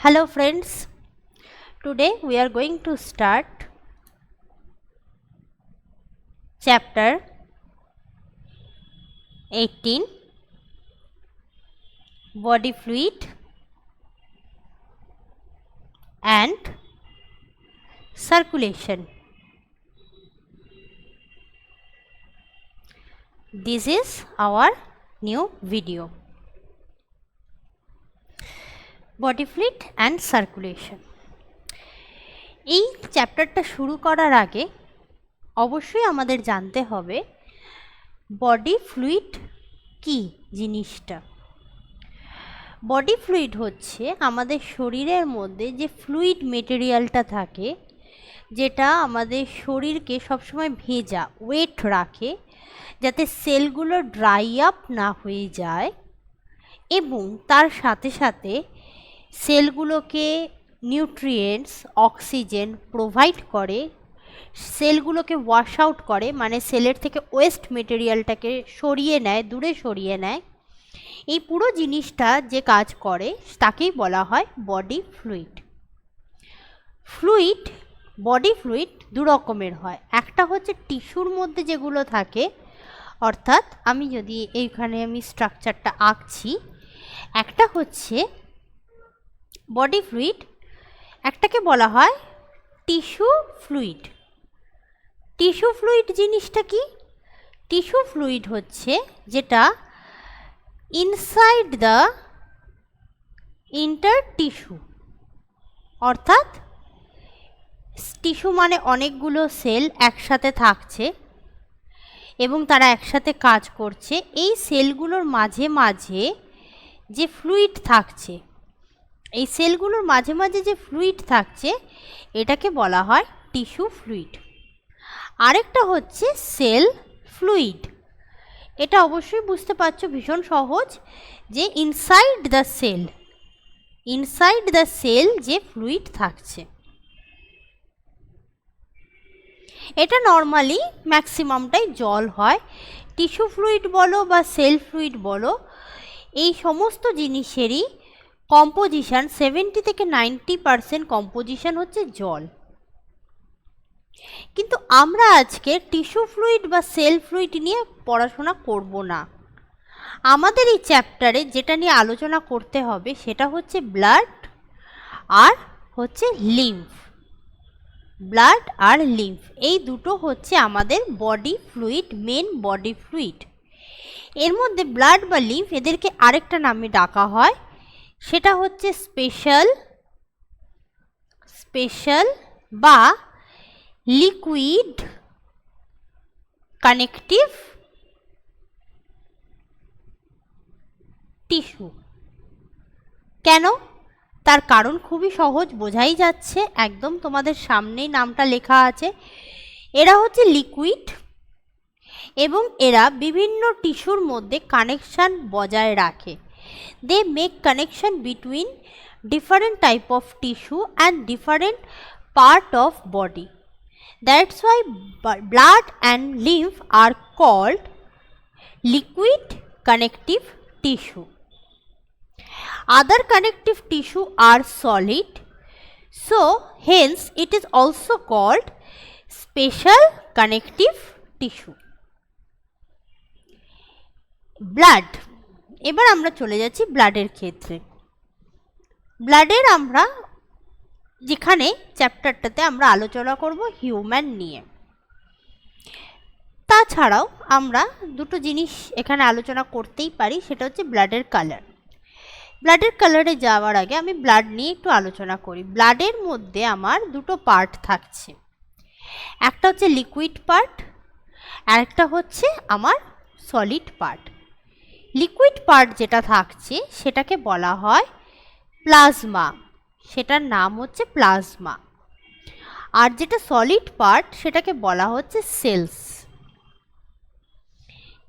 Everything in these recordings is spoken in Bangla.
Hello friends, today we are going to start chapter 18 body fluid and circulation. This is our new video. Body fluid and circulation. এই চ্যাপ্টারটা শুরু করার আগে অবশ্যই আমাদের জানতে হবে বডি ফ্লুইড কী জিনিসটা। বডি ফ্লুইড হচ্ছে আমাদের শরীরের মধ্যে যে ফ্লুইড মেটেরিয়ালটা থাকে, যেটা আমাদের শরীরকে সবসময় ভেজা ওয়েট রাখে, যাতে সেলগুলো ড্রাই আপ না হয়ে যায় এবং তার সাথে সাথে সেলগুলোকে নিউট্রিয়েন্টস অক্সিজেন প্রোভাইড করে, সেলগুলোকে ওয়াশ আউট করে, মানে সেলের থেকে ওয়েস্ট মেটেরিয়ালটাকে সরিয়ে নেয়, দূরে সরিয়ে নেয়। এই পুরো জিনিসটা যে কাজ করে তাকেই বলা হয় বডি ফ্লুইড। বডি ফ্লুইড দু রকমের হয়। একটা হচ্ছে টিস্যুর মধ্যে যেগুলো থাকে, অর্থাৎ আমি যদি এইখানে স্ট্রাকচারটা আঁকছি, একটা হচ্ছে বডি ফ্লুইড, একটাকে বলা হয় টিস্যু ফ্লুইড। টিস্যু ফ্লুইড জিনিসটা কি? টিস্যু ফ্লুইড হচ্ছে যেটা ইনসাইড দ্য ইন্টার টিস্যু, অর্থাৎ টিস্যু মানে অনেকগুলো সেল একসাথে থাকছে এবং তারা একসাথে কাজ করছে। এই সেলগুলোর মাঝে মাঝে যে ফ্লুইড থাকছে, এই সেলগুলোর মাঝে মাঝে যে ফ্লুইড থাকছে এটাকে বলা হয় টিস্যু ফ্লুইড। আরেকটা হচ্ছে সেল ফ্লুইড। এটা অবশ্যই বুঝতে পারছো, ভীষণ সহজ, যে ইনসাইড দ্য সেল যে ফ্লুইড থাকছে। এটা নর্মালি ম্যাক্সিমামটাই জল হয়। টিস্যু ফ্লুইড বলো বা সেল ফ্লুইড বলো, এই সমস্ত জিনিসেরই কম্পোজিশন 70 থেকে 90% কম্পোজিশন হচ্ছে জল। কিন্তু আমরা আজকে টিস্যু ফ্লুইড বা সেল ফ্লুইড নিয়ে পড়াশোনা করব না। আমাদের এই চ্যাপ্টারে যেটা নিয়ে আলোচনা করতে হবে সেটা হচ্ছে ব্লাড আর হচ্ছে লিম্ফ। ব্লাড আর লিম্ফ এই দুটো হচ্ছে আমাদের body fluid, main body fluid. এর মধ্যে ব্লাড বা লিম্ফ এদেরকে আরেকটা নামে ডাকা হয়, সেটা হচ্ছে স্পেশাল বা লিকুইড কানেকটিভ টিস্যু। কেন? তার কারণ খুবই সহজ, বোঝাই যাচ্ছে, একদম তোমাদের সামনেই নামটা লেখা আছে। এরা হচ্ছে লিকুইড এবং এরা বিভিন্ন টিস্যুর মধ্যে কানেকশান বজায় রাখে। They make connection between different type of tissue and different part of body. That's why blood and lymph are called liquid connective tissue. Other connective tissue are solid, so hence it is also called special connective tissue. Blood, এবার আমরা চলে যাচ্ছি ব্লাডের ক্ষেত্রে। ব্লাডের আমরা যেখানে চ্যাপ্টারটাতে আমরা আলোচনা করব হিউম্যান নিয়ে। তাছাড়াও আমরা দুটো জিনিস এখানে আলোচনা করতেই পারি, সেটা হচ্ছে ব্লাডের কালার। ব্লাডের কালারে যাওয়ার আগে আমি ব্লাড নিয়ে একটু আলোচনা করি। ব্লাডের মধ্যে আমার দুটো পার্ট থাকছে, একটা হচ্ছে লিকুইড পার্ট আর একটা হচ্ছে আমার সলিড পার্ট। লিকুইড পার্ট যেটা থাকছে সেটাকে বলা হয় প্লাজমা, সেটার নাম হচ্ছে প্লাজমা। আর যেটা সলিড পার্ট সেটাকে বলা হচ্ছে সেলস।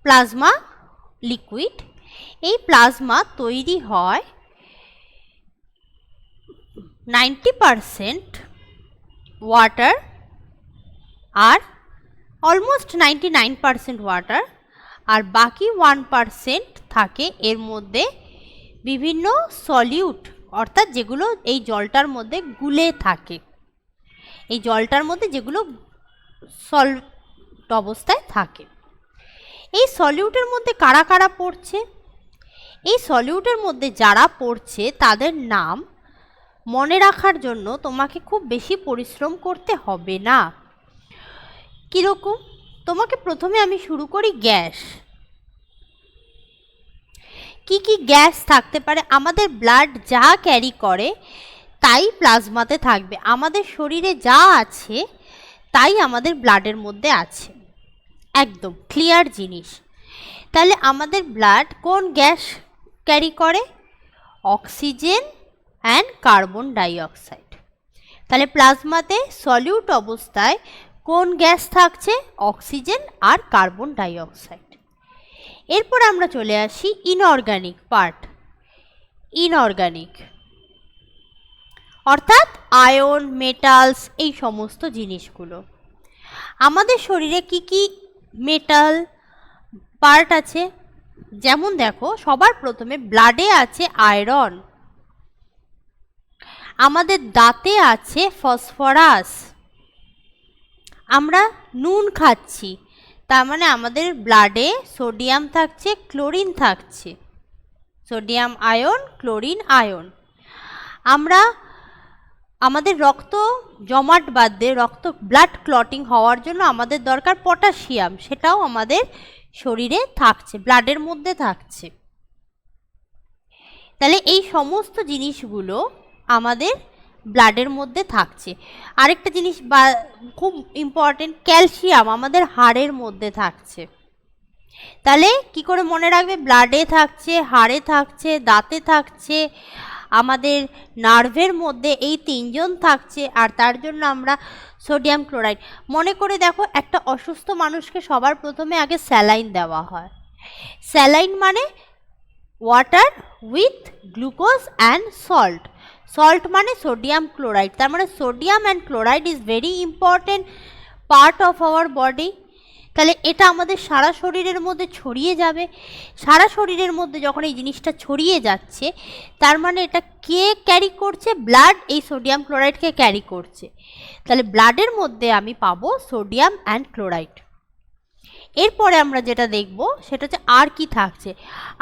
প্লাজমা, লিকুইড, এই প্লাজমা তৈরি হয় 90% ওয়াটার আর অলমোস্ট 99% ওয়াটার, আর বাকি 1% থাকে এর মধ্যে বিভিন্ন সলিউট অর্থাৎ যেগুলো এই জলটার মধ্যে গুলে থাকে, এই জলটার মধ্যে যেগুলো সলভড অবস্থায় থাকে। এই সলিউটের মধ্যে কারা কারা পড়ছে? এই সলিউটের মধ্যে যারা পড়ছে তাদের নাম মনে রাখার জন্য তোমাকে খুব বেশি পরিশ্রম করতে হবে না। কীরকম? তোমাকে প্রথমে আমি শুরু করি গ্যাস। কি কি গ্যাস থাকতে পারে? আমাদের ব্লাড যা ক্যারি করে তাই প্লাজমাতে থাকবে, আমাদের শরীরে যা আছে তাই আমাদের ব্লাডের মধ্যে আছে, একদম ক্লিয়ার জিনিস। তাহলে আমাদের ব্লাড কোন গ্যাস ক্যারি করে? Oxygen and carbon dioxide. তাহলে প্লাজমাতে সলিউট অবস্থায় কোন গ্যাস থাকছে? অক্সিজেন আর কার্বন ডাইঅক্সাইড। এরপর আমরা চলে আসি ইনঅর্গানিক পার্ট। ইনঅর্গানিক অর্থাৎ আয়ন, মেটালস, এই সমস্ত জিনিসগুলো। আমাদের শরীরে কি কি মেটাল পার্ট আছে? যেমন দেখো, সবার প্রথমে ব্লাডে আছে আয়রন, আমাদের দাঁতে আছে ফসফরাস, আমরা নুন খাচ্ছি তার মানে আমাদের ব্লাডে সোডিয়াম থাকছে, ক্লোরিন থাকছে, সোডিয়াম আয়ন, ক্লোরিন আয়ন। আমরা আমাদের রক্ত জমাট বাঁধতে, রক্ত ব্লাড ক্লটিং হওয়ার জন্য আমাদের দরকার পটাশিয়াম, সেটাও আমাদের শরীরে থাকছে, ব্লাডের মধ্যে থাকছে। তাহলে এই সমস্ত জিনিসগুলো আমাদের ব্লাডের মধ্যে থাকছে। আরেকটা জিনিস খুব ইম্পর্টেন্ট, ক্যালসিয়াম আমাদের হাড়ের মধ্যে থাকছে। তাহলে কি করে মনে রাখবে? ব্লাডে থাকছে, হাড়ে থাকছে, দাঁতে থাকছে, আমাদের নার্ভের মধ্যে এই তিনজন থাকছে, আর তার জন্য আমরা সোডিয়াম ক্লোরাইড। মনে করে দেখো, একটা অসুস্থ মানুষকে সবার প্রথমে আগে স্যালাইন দেওয়া হয়। স্যালাইন মানে water with glucose and salt. Salt মানে সোডিয়াম ক্লোরাইড। তার মানে sodium and chloride is very important part of our body. তাহলে এটা আমাদের সারা শরীরের মধ্যে ছড়িয়ে যাবে। সারা শরীরের মধ্যে যখন এই জিনিসটা ছড়িয়ে যাচ্ছে, তার মানে এটা কে ক্যারি করছে? ব্লাড এই সোডিয়াম ক্লোরাইডকে ক্যারি করছে। তাহলে ব্লাডের মধ্যে আমি পাবো সোডিয়াম অ্যান্ড ক্লোরাইড। এরপরে আমরা যেটা দেখব সেটা হচ্ছে আর কি থাকছে।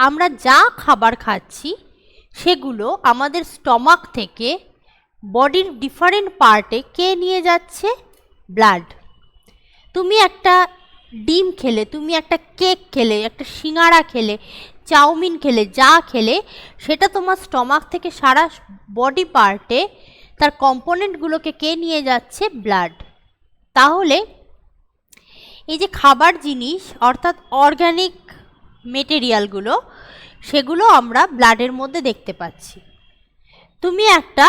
আমরা যা খাবার খাচ্ছি সেগুলো আমাদের স্টমাক থেকে বডির ডিফারেন্ট পার্টে কে নিয়ে যাচ্ছে? ব্লাড। তুমি একটা ডিম খেলে, তুমি একটা কেক খেলে, একটা সিঙ্গাড়া খেলে, চাউমিন খেলে, যা খেলে, সেটা তোমার স্টমাক থেকে সারা বডি পার্টে তার কম্পোনেন্টগুলোকে কে নিয়ে যাচ্ছে? ব্লাড। তাহলে এই যে খাবার জিনিস অর্থাৎ অর্গ্যানিক মেটেরিয়ালগুলো, সেগুলো আমরা ব্লাডের মধ্যে দেখতে পাচ্ছি। তুমি একটা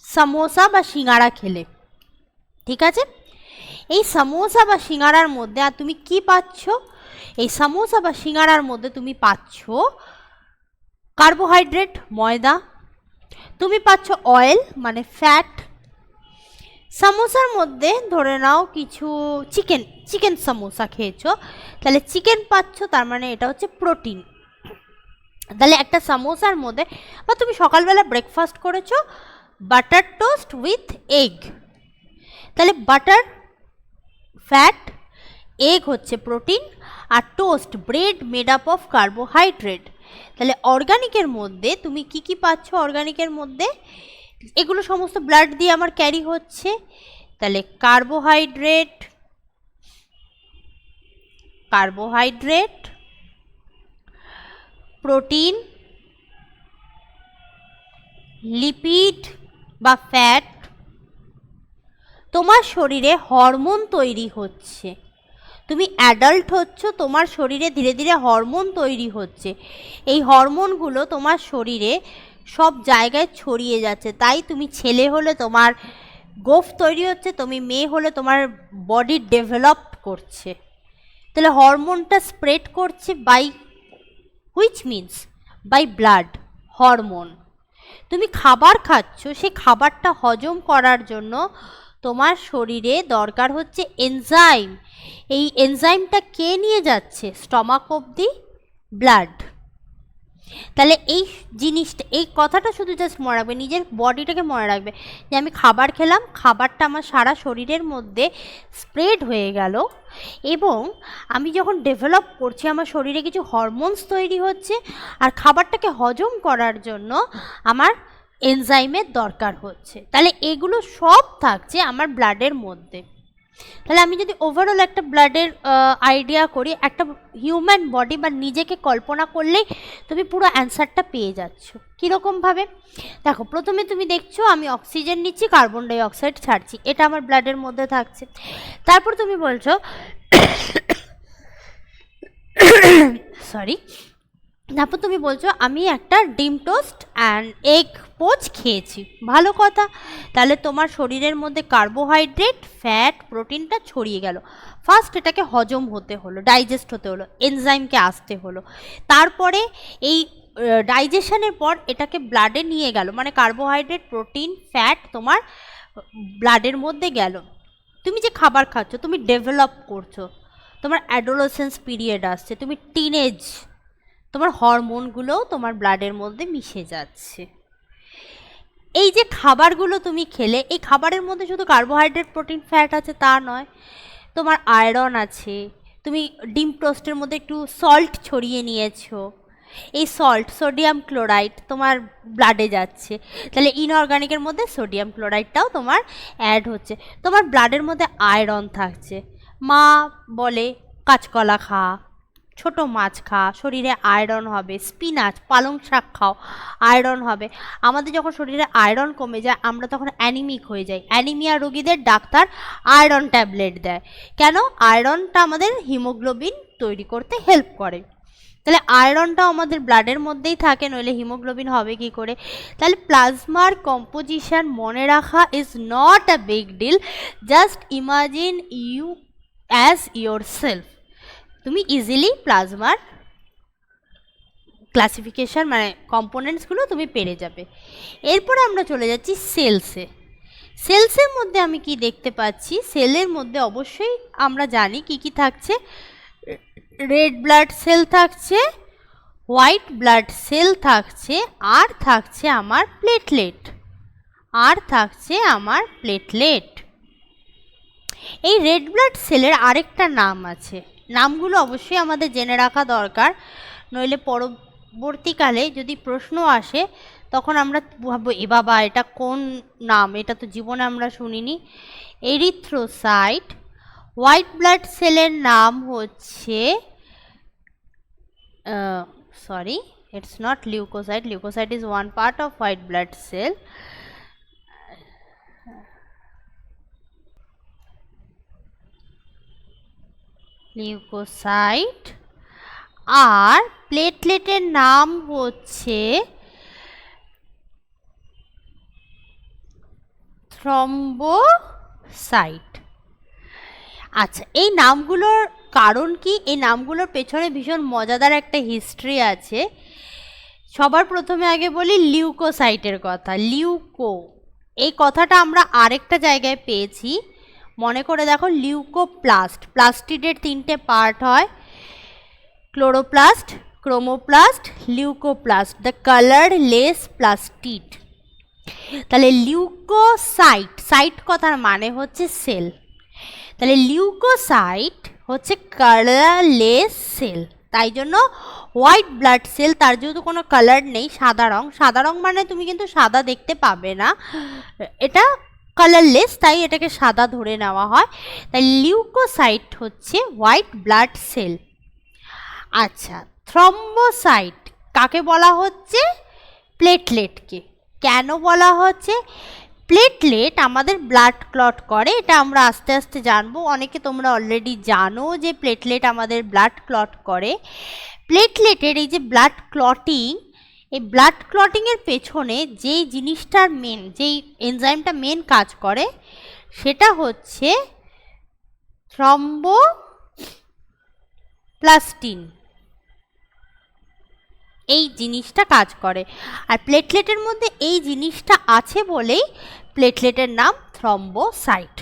সামোসা বা সিঙ্গাড়া খেলে, ঠিক আছে? এই সামোসা বা সিঙ্গাড়ার মধ্যে আর তুমি কি পাচ্ছ? এই সামোসা বা সিঙ্গাড়ার মধ্যে তুমি পাচ্ছ কার্বোহাইড্রেট, ময়দা, তুমি পাচ্ছ অয়েল মানে ফ্যাট। সামোসার মধ্যে ধরে নাও কিছু চিকেন সামোসা খেয়েছো, তাহলে চিকেন পাচ্ছ, তার মানে এটা হচ্ছে প্রোটিন। তাহলে একটা সামোসার মধ্যে, বা তুমি সকালবেলা ব্রেকফাস্ট করেছো বাটার টোস্ট উইথ এগ, তাহলে বাটার ফ্যাট, এগ হচ্ছে প্রোটিন, আর toast bread made up of carbohydrate. তাহলে অর্গানিকের মধ্যে তুমি কি কি পাচ্ছ? অর্গানিকের মধ্যে এগুলো সমস্ত ব্লাড দিয়ে আমার ক্যারি হচ্ছে। তাহলে কার্বোহাইড্রেট, প্রোটিন, লিপিড বা ফ্যাট। তোমার শরীরে হরমোন তৈরি হচ্ছে, তুমি অ্যাডাল্ট হচ্ছ, তোমার শরীরে ধীরে ধীরে হরমোন তৈরি হচ্ছে। এই হরমোনগুলো তোমার শরীরে সব জায়গায় ছড়িয়ে যাচ্ছে। তাই তুমি ছেলে হলে তোমার গোফ তৈরি হচ্ছে, তুমি মেয়ে হলে তোমার বডি ডেভেলপ করছে। তাহলে হরমোনটা স্প্রেড করছে by which means by blood hormone. তুমি খাবার খাচ্ছ, সেই খাবারটা হজম করার জন্য তোমার শরীরে দরকার হচ্ছে এনজাইম। এই এনজাইমটা কে নিয়ে যাচ্ছে? স্টমাক অবধি ব্লাড। তাহলে এই জিনিসটা, এই কথাটা শুধু জাস্ট মনে রাখবে, নিজের বডিটাকে মনে রাখবে যে আমি খাবার খেলাম, খাবারটা আমার সারা শরীরের মধ্যে স্প্রেড হয়ে গেল, এবং আমি যখন ডেভেলপ করছি আমার শরীরে কিছু হরমোনস তৈরি হচ্ছে, আর খাবারটাকে হজম করার জন্য আমার এনজাইমের দরকার হচ্ছে। তাহলে এগুলো সব থাকছে আমার ব্লাডের মধ্যে। তাহলে আমি যদি ওভারঅল একটা ব্লাডের আইডিয়া করি, একটা হিউম্যান বডি বা নিজেকে কল্পনা করলেই তুমি পুরো অ্যান্সারটা পেয়ে যাচ্ছ। কীরকমভাবে দেখো, প্রথমে তুমি দেখছো আমি অক্সিজেন নিচ্ছি, কার্বন ডাই অক্সাইড ছাড়ছি, এটা আমার ব্লাডের মধ্যে থাকছে। তারপর তুমি বলছো সরি তারপর তুমি বলছো আমি একটা ডিম টোস্ট অ্যান্ড এগ পোচ খেয়েছি, ভালো কথা। তাহলে তোমার শরীরের মধ্যে কার্বোহাইড্রেট, ফ্যাট, প্রোটিনটা ছড়িয়ে গেল। ফার্স্ট এটাকে হজম হতে হলো, ডাইজেস্ট হতে হলো, এনজাইমকে আসতে হলো। তারপরে এই ডাইজেশনের পর এটাকে ব্লাডে নিয়ে গেল, মানে কার্বোহাইড্রেট, প্রোটিন, ফ্যাট তোমার ব্লাডের মধ্যে গেল। তুমি যে খাবার খাচ্ছ, তুমি ডেভেলপ করছো, তোমার অ্যাডোলেসেন্স পিরিয়ড আসছে, তুমি টিনেজ, তোমার হরমোনগুলোও তোমার ব্লাডের মধ্যে মিশে যাচ্ছে। এই যে খাবারগুলো তুমি খেলে, এই খাবারের মধ্যে শুধু কার্বোহাইড্রেট, প্রোটিন, ফ্যাট আছে তা নয়, তোমার আয়রন আছে, তুমি ডিম টোস্টের মধ্যে একটু সল্ট ছড়িয়ে নিয়েছো, এই সল্ট সোডিয়াম ক্লোরাইড তোমার ব্লাডে যাচ্ছে, তাহলে ইনঅর্গানিকের মধ্যে সোডিয়াম ক্লোরাইডটাও তোমার অ্যাড হচ্ছে। তোমার ব্লাডের মধ্যে আয়রন থাকছে, মা বলে কাঁচকলা খা, ছোট মাছ খা, শরীরে আয়রন হবে, স্পিনাচ, পালং শাক খাও, আয়রন হবে। আমাদের যখন শরীরে আয়রন কমে যায় আমরা তখন অ্যানিমিক হয়ে যাই, অ্যানিমিয়া রোগীদের ডাক্তার আয়রন ট্যাবলেট দেয়। কেন? আয়রনটা আমাদের হিমোগ্লোবিন তৈরি করতে হেল্প করে। তাহলে আয়রনটাও আমাদের ব্লাডের মধ্যেই থাকে, নইলে হিমোগ্লোবিন হবে কি করে? তাহলে প্লাজমার কম্পোজিশন মনে রাখা is not a big deal, just imagine you as yourself. তুমি ইজিলি প্লাজমার ক্লাসিফিকেশান মানে কম্পোনেন্টসগুলো তুমি পেরে যাবে। এরপরে আমরা চলে যাচ্ছি সেলসে। সেলসের মধ্যে আমি কি দেখতে পাচ্ছি? সেলের মধ্যে অবশ্যই আমরা জানি কি কি থাকছে। রেড ব্লাড সেল থাকছে, হোয়াইট ব্লাড সেল থাকছে, আর থাকছে আমার প্লেটলেট, এই রেড ব্লাড সেলের আরেকটা নাম আছে, নামগুলো অবশ্যই আমাদের জেনে রাখা দরকার, নইলে পরবর্তীকালে যদি প্রশ্ন আসে তখন আমরা ভাববো এ বাবা এটা কোন নাম, এটা তো জীবনে আমরা শুনিনি। এরিথ্রোসাইট। হোয়াইট ব্লাড সেলের নাম হচ্ছে sorry, it's not leukocyte. Leukocyte is one part of white blood cell. Leukocyte. আর প্লেটলেটের নাম হচ্ছে থ্রম্বোসাইট। আচ্ছা, এই নামগুলোর কারণ কি? এই নামগুলোর পেছনে ভীষণ মজাদার একটা হিস্ট্রি আছে। সবার প্রথমে আগে বলি লিউকোসাইটের কথা। লিউকো এই কথাটা আমরা আরেকটা জায়গায় পেয়েছি, মনে করে দেখো। লিউকোপ্লাস্ট, প্লাস্টিডের 3টে পার্ট হয়, chloroplast, chromoplast, leucoplast, the colourless plastid. তাহলে লিউকোসাইট, সাইট কথার মানে হচ্ছে সেল, তাহলে লিউকোসাইট হচ্ছে কালারলেস সেল। তাই জন্য হোয়াইট ব্লাড সেল, তার যেহেতু কোনো কালার নেই, সাদা রং, সাদা রং মানে তুমি কিন্তু সাদা দেখতে পাবে না, এটা কালারলেস, তাই এটাকে সাদা ধরে নেওয়া হয়। তাই লিউকোসাইট হচ্ছে হোয়াইট ব্লাড সেল। আচ্ছা, থ্রম্বোসাইট কাকে বলা হচ্ছে? প্লেটলেটকে। কেন বলা হচ্ছে? প্লেটলেট আমাদের ব্লাড ক্লট করে, এটা আমরা আস্তে আস্তে জানবো। অনেকে তোমরা অলরেডি জানো যে প্লেটলেট আমাদের ব্লাড ক্লট করে। প্লেটলেটের এই যে ব্লাড ক্লটিং, এই ব্লাড ক্লটিংয়ের পেছনে যেই জিনিসটার মেন, যেই এনজাইমটা মেন কাজ করে সেটা হচ্ছে থ্রম্বোপ্লাস্টিন, এই জিনিসটা কাজ করে। আর প্লেটলেটের মধ্যে এই জিনিসটা আছে বলেই প্লেটলেটের নাম থ্রম্বোসাইট।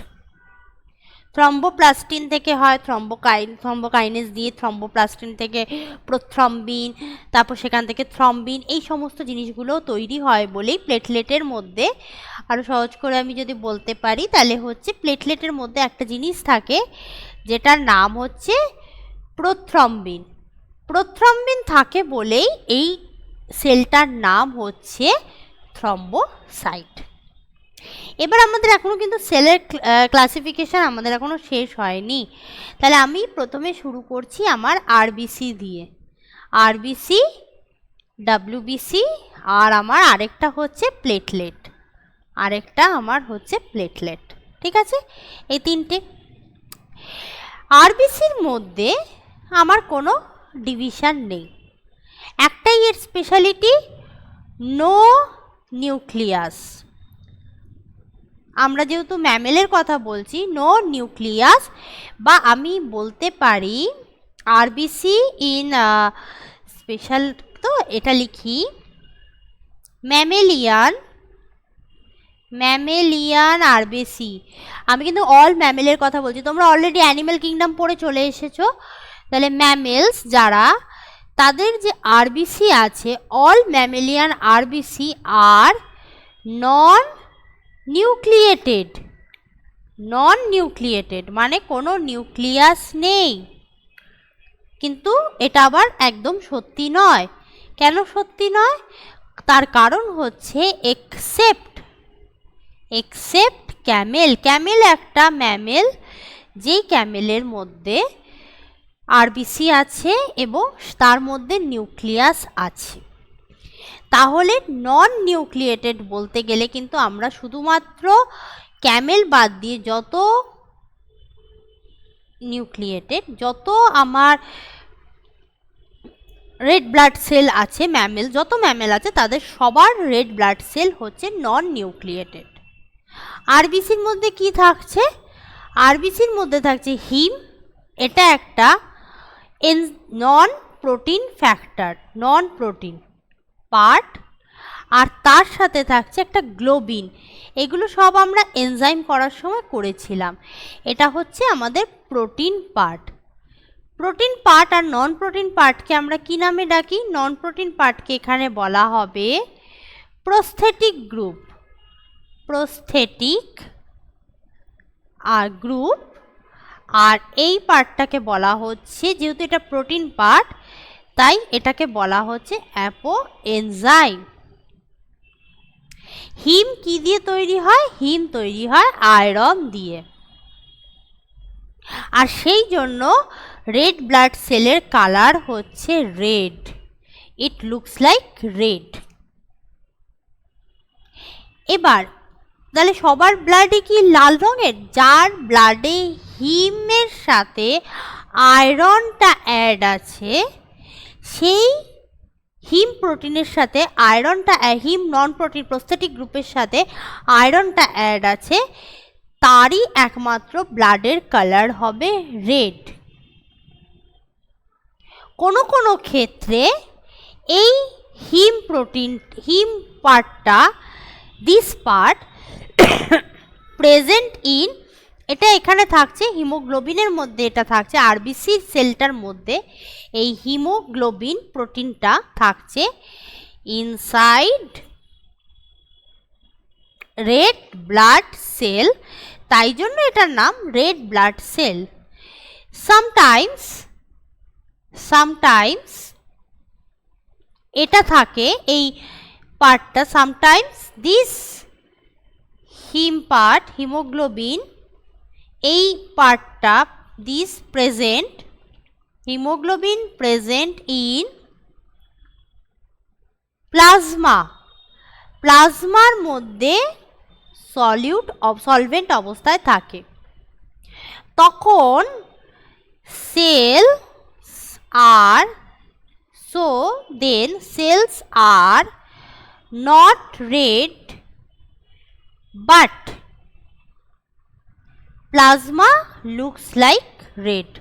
থ্রম্বোপ্লাস্টিন থেকে হয় থ্রম্বোকাইনেজ দিয়ে, থ্রম্বোপ্লাস্টিন থেকে প্রোথ্রম্বিন, তারপর সেখান থেকে থ্রম্বিন, এই সমস্ত জিনিসগুলো তৈরি হয় বলেই প্লেটলেটের মধ্যে, আরও সহজ করে আমি যদি বলতে পারি তাহলে হচ্ছে প্লেটলেটের মধ্যে একটা জিনিস থাকে যেটার নাম হচ্ছে প্রোথ্রম্বিন। প্রোথ্রম্বিন থাকে বলেই এই সেলটার নাম হচ্ছে থ্রম্বোসাইট। এবার আমাদের এখনও কিন্তু সেলের ক্লাসিফিকেশান আমাদের এখনও শেষ হয়নি। তাহলে আমি প্রথমে শুরু করছি আমার আরবিসি দিয়ে, আরবিসি, ডাব্লিউবিসি, আর আমার আরেকটা হচ্ছে প্লেটলেট, ঠিক আছে? এই তিনটে। আরবিসির মধ্যে আমার কোনো ডিভিশন নেই, একটাই এর স্পেশালিটি, নো নিউক্লিয়াস। আমরা যেহেতু ম্যামেলের কথা বলছি, নো নিউক্লিয়াস, বা আমি বলতে পারি আরবিসি ইন স্পেশাল, তো এটা লিখি ম্যামেলিয়ান আরবিসি। আমি কিন্তু অল ম্যামেলের কথা বলছি, তোমরা অলরেডি অ্যানিম্যাল কিংডম পড়ে চলে এসেছো। তাহলে ম্যামেলস যারা, তাদের যে আরবিসি আছে, অল ম্যামেলিয়ান আরবিসি আর নন নিউক্লিয়েটেড, মানে কোনো নিউক্লিয়াস নেই। কিন্তু এটা আবার একদম সত্যি নয়। কেন সত্যি নয়? তার কারণ হচ্ছে এক্সেপ্ট ক্যামেল একটা ম্যামেল, যেই ক্যামেলের মধ্যে আরবিসি আছে এবং তার মধ্যে নিউক্লিয়াস আছে। তাহলে নন নিউক্লিয়েটেড বলতে গেলে কিন্তু আমরা শুধুমাত্র ক্যামেল বাদ দিয়ে যত নিউক্লিয়েটেড, যত আমার রেড ব্লাড সেল আছে, যত ম্যামেল আছে তাদের সবার রেড ব্লাড সেল হচ্ছে নন নিউক্লিয়েটেড। আরবিসির মধ্যে কি থাকছে? আরবিসির মধ্যে থাকছে হিম, এটা একটা নন প্রোটিন পার্ট, আর তার সাথে থাকছে একটা গ্লোবিন। এগুলো সব আমরা এনজাইম করার সময় করেছিলাম। এটা হচ্ছে আমাদের প্রোটিন পার্ট। আর নন প্রোটিন পার্টকে আমরা কি নামে ডাকি? নন প্রোটিন পার্টকে এখানে বলা হবে প্রস্থেটিক গ্রুপ, আর এই পার্টটাকে বলা হচ্ছে, যেহেতু এটা প্রোটিন পার্ট তাই এটাকে বলা হচ্ছে অ্যাপোএনজাইম। হিম কি দিয়ে তৈরি হয়? হিম তৈরি হয় আয়রন দিয়ে, আর সেই জন্য রেড ব্লাড সেলের কালার হচ্ছে red, it looks like red. এবার তাহলে সবার ব্লাডে কি লাল রঙের? যার ব্লাডে হিমের সাথে আয়রনটা অ্যাড আছে, সেই হিম প্রোটিনের সাথে আয়রনটা, হিম নন প্রোটিন প্রস্থেটিক গ্রুপের সাথে আয়রনটা অ্যাড আছে, তারই একমাত্র ব্লাডের কালার হবে রেড। কোনো ক্ষেত্রে এই হিম পার্টটা, দিস পার্ট প্রেজেন্ট ইন, এটা এখানে থাকছে হিমোগ্লোবিনের মধ্যে, এটা থাকছে আরবিসি সেলটার মধ্যে, এই হিমোগ্লোবিন প্রোটিনটা থাকছে ইনসাইড রেড ব্লাড সেল, তাই জন্য এটার নাম রেড ব্লাড সেল। সামটাইমস এটা থাকে, এই পার্টটা, সামটাইমস দিস হিমোগ্লোবিন, এই পার্টটা, দিস হিমোগ্লোবিন প্রেজেন্ট ইন প্লাজমার মধ্যে সলভেন্ট অবস্থায় থাকে। তখন cells are not red, but plasma looks like red.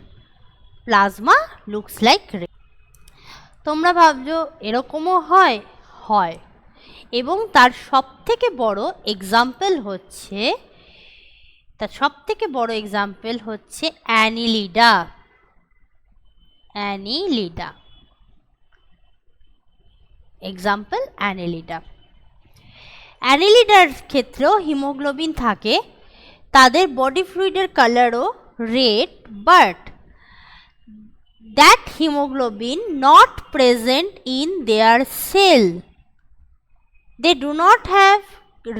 তোমরা ভাবছো এরকমও হয়, এবং তার সবথেকে বড় এক্সাম্পল হচ্ছে তার সব থেকে বড় এক্সাম্পল হচ্ছে অ্যানিলিডা। Annelida example Annelida. অ্যানিলিডার ক্ষেত্রেও হিমোগ্লোবিন থাকে, তাদের বডি ফ্লুইডের কালারও red, but that hemoglobin not present in their cell. They do not have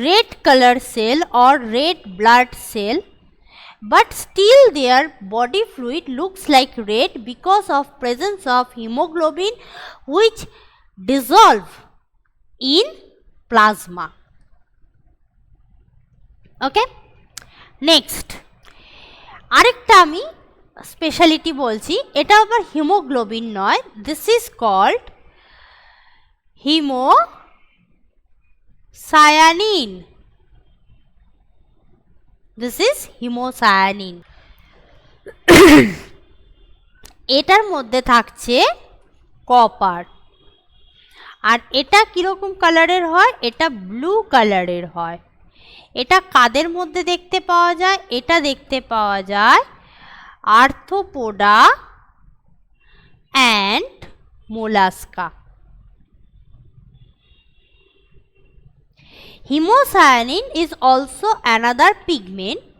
red color cell or red blood cell, but still their body fluid looks like red because of presence of hemoglobin which dissolve in plasma. Okay, next আরেকটা আমি স্পেশালিটি বলছি, এটা আবার হিমোগ্লোবিন নয়, this is called haemocyanin. This is haemocyanin. এটার মধ্যে থাকছে কপার, আর এটা কিরকম কালারের হয়, এটা ব্লু কালারের হয়। এটা কাদের মধ্যে দেখতে পাওয়া যায়, এটা দেখতে পাওয়া যায় arthropoda and mollusca. Hemocyanin is also another pigment.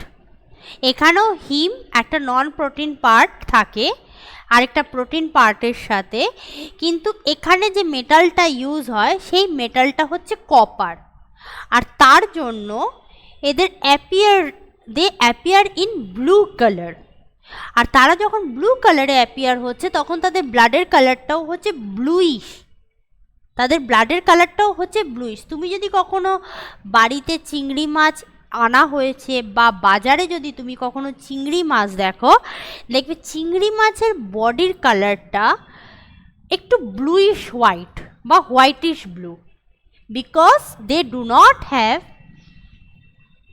এখানেও হিম একটা নন প্রোটিন পার্ট থাকে আরেকটা প্রোটিন পার্টের সাথে, কিন্তু এখানে যে মেটালটা ইউজ হয় সেই মেটালটা হচ্ছে কপার, আর তার জন্য এদের they appear in blue colour. আর তারা যখন ব্লু কালারে অ্যাপিয়ার হচ্ছে তখন তাদের ব্লাডের কালারটাও হচ্ছে ব্লুইশ, তাদের ব্লাডের কালারটাও হচ্ছে ব্লুইশ। তুমি যদি কখনো বাড়িতে চিংড়ি মাছ আনা হয়েছে বা বাজারে যদি তুমি কখনো চিংড়ি মাছ দেখো, দেখবে চিংড়ি মাছের বডির কালারটা একটু ব্লুইশ হোয়াইট বা whitish blue, because they do not have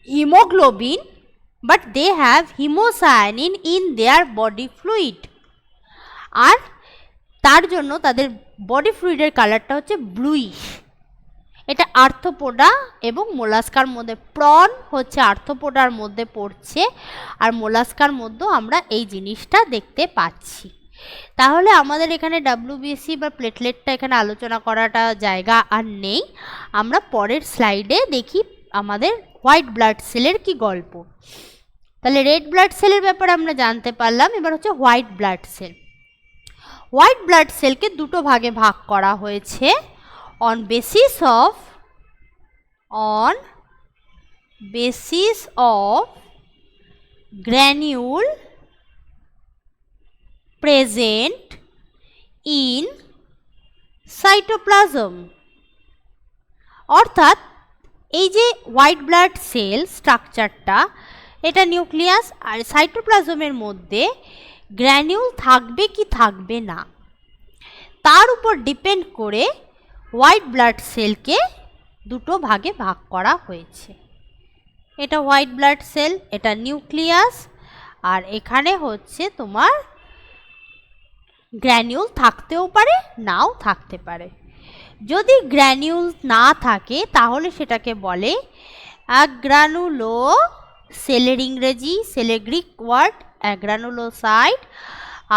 hemoglobin but they have hemocyanin in their body fluid, আর তার জন্য তাদের বডি ফ্লুইডের কালারটা হচ্ছে ব্লুইশ। এটা আর্থ্রোপোডা এবং মোলাস্কার মধ্যে, প্রন হচ্ছে আর্থ্রোপোডার মধ্যে পড়ছে আর মোলাস্কার মধ্যেও আমরা এই জিনিসটা দেখতে পাচ্ছি। তাহলে আমাদের এখানে ডাব্লিউবিসি বা প্লেটলেটটা এখানে আলোচনা করাটা জায়গা আর নেই, আমরা পরের স্লাইডে দেখি আমাদের হোয়াইট ব্লাড সেলের কি গল্প। তাহলে রেড ব্লাড সেলের ব্যাপারে আমরা জানতে পারলাম, এবার হচ্ছে white blood cell. White blood সেলকে দুটো ভাগে ভাগ করা হয়েছে on basis of granule present in cytoplasm. অর্থাৎ এই যে হোয়াইট ব্লাড সেল স্ট্রাকচারটা, এটা নিউক্লিয়াস আর সাইটোপ্লাজমের মধ্যে গ্র্যানিউল থাকবে কি থাকবে না তার উপর ডিপেন্ড করে হোয়াইট ব্লাড সেলকে দুটো ভাগে ভাগ করা হয়েছে। এটা হোয়াইট ব্লাড সেল, এটা নিউক্লিয়াস, আর এখানে হচ্ছে তোমার গ্র্যানিউল থাকতেও পারে নাও থাকতে পারে। যদি গ্র্যানিউল না থাকে তাহলে সেটাকে বলে অ্যাগ্রানুলো, সেলের ইংরেজি, সেলের গ্রিক ওয়ার্ড অ্যাগ্রানুলোসাইট।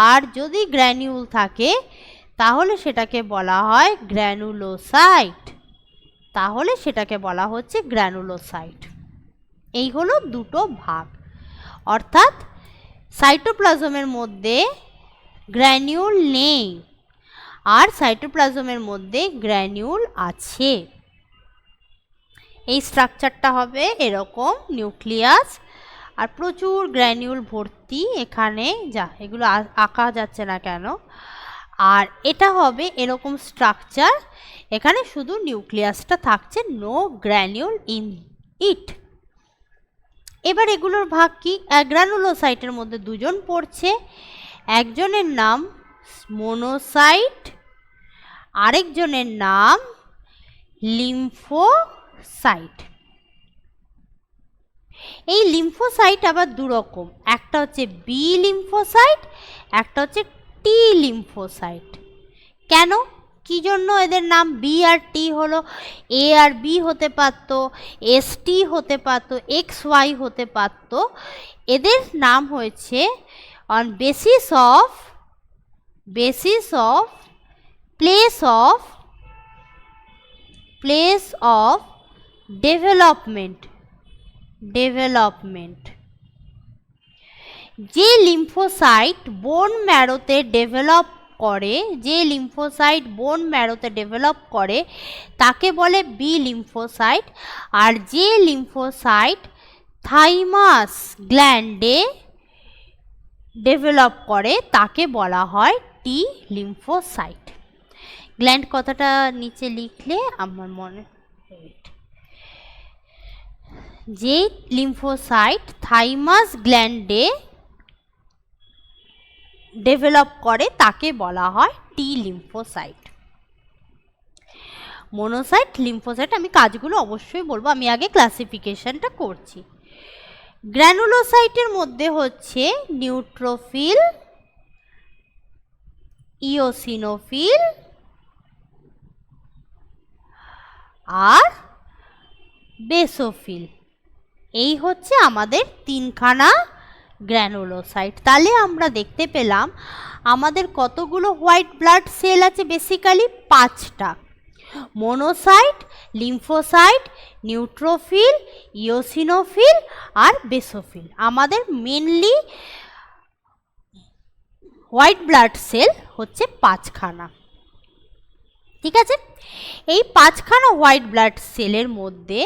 আর যদি গ্র্যানিউল থাকে তাহলে সেটাকে বলা হয় গ্র্যানুলোসাইট, তাহলে সেটাকে বলা হচ্ছে গ্র্যানুলোসাইট। এই হলো দুটো ভাগ, অর্থাৎ সাইটোপ্লাজমের মধ্যে গ্র্যানিউল নেই আর সাইটোপ্লাজমের মধ্যে গ্র্যানিউল আছে। এই স্ট্রাকচারটা হবে এরকম, নিউক্লিয়াস আর প্রচুর গ্র্যানিউল ভর্তি এখানে, যা এগুলো আঁকা যাচ্ছে না কেন, আর এটা হবে এরকম স্ট্রাকচার, এখানে শুধু নিউক্লিয়াসটা থাকছে, নো গ্র্যানিউল ইন ইট। এবার এগুলোর ভাগ কি, অ্যাগ্রানুলোসাইটের মধ্যে দুজন পড়ছে, একজনের নাম মোনোসাইট, আরেকজনের নাম লিম্ফোসাইট। এই লিম্ফোসাইট আবার দুরকম, একটা হচ্ছে বি লিম্ফোসাইট, একটা হচ্ছে টি লিম্ফোসাইট। কেন কি জন্য এদের নাম বি আর টি হলো? এ আর বি হতে পারতো, এস টি হতে পারতো, এক্স ওয়াই হতে পারতো। এদের নাম হয়েছে on basis of place of development. যে লিম্ফোসাইট বোন ম্যারোতে ডেভেলপ করে, তাকে বলে বি লিম্ফোসাইট। আর যে লিম্ফোসাইট থাইমাস গ্ল্যান্ডে ডেভেলপ করে তাকে বলা হয় টি লিম্ফোসাইট। গ্ল্যান্ড কথাটা নিচে লিখলে আমার মনে, যে লিম্ফোসাইট থাইমাস গ্ল্যান্ডে ডেভেলপ করে তাকে বলা হয় টি লিম্ফোসাইট। মনোসাইট, লিম্ফোসাইট আমি কাজগুলো অবশ্যই বলবো, আমি আগে ক্লাসিফিকেশনটা করছি। গ্র্যানুলোসাইটের মধ্যে হচ্ছে নিউট্রোফিল, ইওসিনোফিল আর বেসোফিল। এই হচ্ছে আমাদের তিনখানা গ্র্যানুলোসাইট। তাহলে আমরা দেখতে পেলাম আমাদের কতগুলো হোয়াইট ব্লাড সেল আছে? বেসিক্যালি 5টা। মনোসাইট, লিম্ফোসাইট, নিউট্রোফিল, ইওসিনোফিল আর বেসোফিল। আমাদের মেনলি হোয়াইট ব্লাড সেল হচ্ছে 5খানা। ঠিক আছে, এই 5খানা হোয়াইট ব্লাড সেলের মধ্যে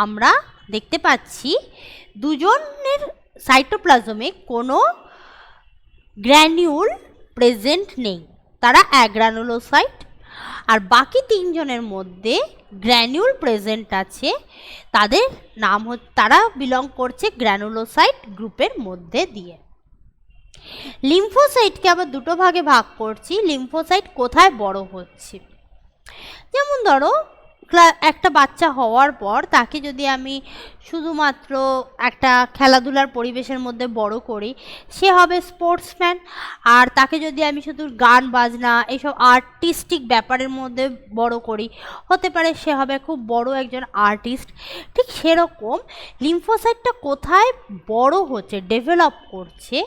আমরা দেখতে পাচ্ছি দুজনের সাইটোপ্লাজমে কোনো গ্র্যানিউল প্রেজেন্ট নেই, তারা অ্যাগ্রানুলোসাইট। আর বাকি 3জনের মধ্যে গ্র্যানিউল প্রেজেন্ট আছে, তাদের নাম তারা বিলং করছে গ্র্যানুলোসাইট গ্রুপের মধ্যে দিয়ে। লিম্ফোসাইটকে আবার দুটো ভাগে ভাগ করছি। লিম্ফোসাইট কোথায় বড় হচ্ছে? যেমন ধরো একটা বাচ্চা হওয়ার পর তাকে যদি আমি শুধুমাত্র একটা খেলাধুলার পরিবেশের মধ্যে বড় করি, সে হবে স্পোর্টসম্যান। আর তাকে যদি আমি শুধু গান বাজনা এইসব আর্টিস্টিক ব্যাপারের মধ্যে বড় করি, হতে পারে সে হবে খুব বড় একজন আর্টিস্ট। ঠিক সেরকম লিম্ফোসাইটটা কোথায় বড় হচ্ছে, ডেভেলপ করছে?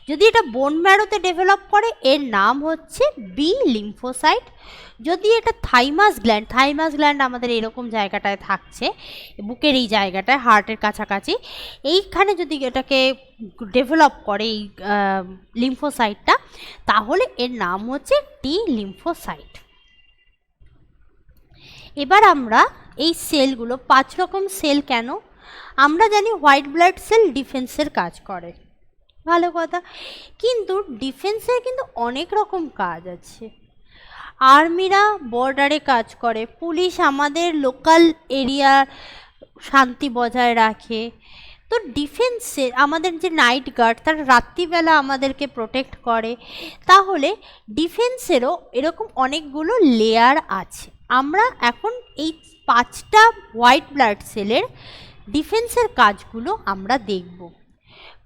যদি এটা বোন ম্যারোতে ডেভেলপ করে এর নাম হচ্ছে বি লিম্ফোসাইট। যদি এটা থাইমাস গ্ল্যান্ড আমাদের এরকম জায়গাটায় থাকছে, বুকের এই জায়গাটায়, হার্টের কাছাকাছি, এইখানে যদি এটাকে ডেভেলপ করে এই লিম্ফোসাইটটা, তাহলে এর নাম হচ্ছে টি লিম্ফোসাইট। এবার আমরা এই সেলগুলো, 5 রকম সেল কেন? আমরা জানি হোয়াইট ব্লাড সেল ডিফেন্সের কাজ করে, ভালো কথা, কিন্তু ডিফেন্সের কিন্তু অনেক রকম কাজ আছে। আর্মিরা বর্ডারে কাজ করে, পুলিশ আমাদের লোকাল এরিয়ার শান্তি বজায় রাখে। তো ডিফেন্সে আমাদের যে নাইট গার্ড, তারা রাত্রিবেলা আমাদেরকে প্রোটেক্ট করে। তাহলে ডিফেন্সেরও এরকম অনেকগুলো লেয়ার আছে। আমরা এখন এই 5টা হোয়াইট ব্লাড সেলের ডিফেন্সের কাজগুলো আমরা দেখব।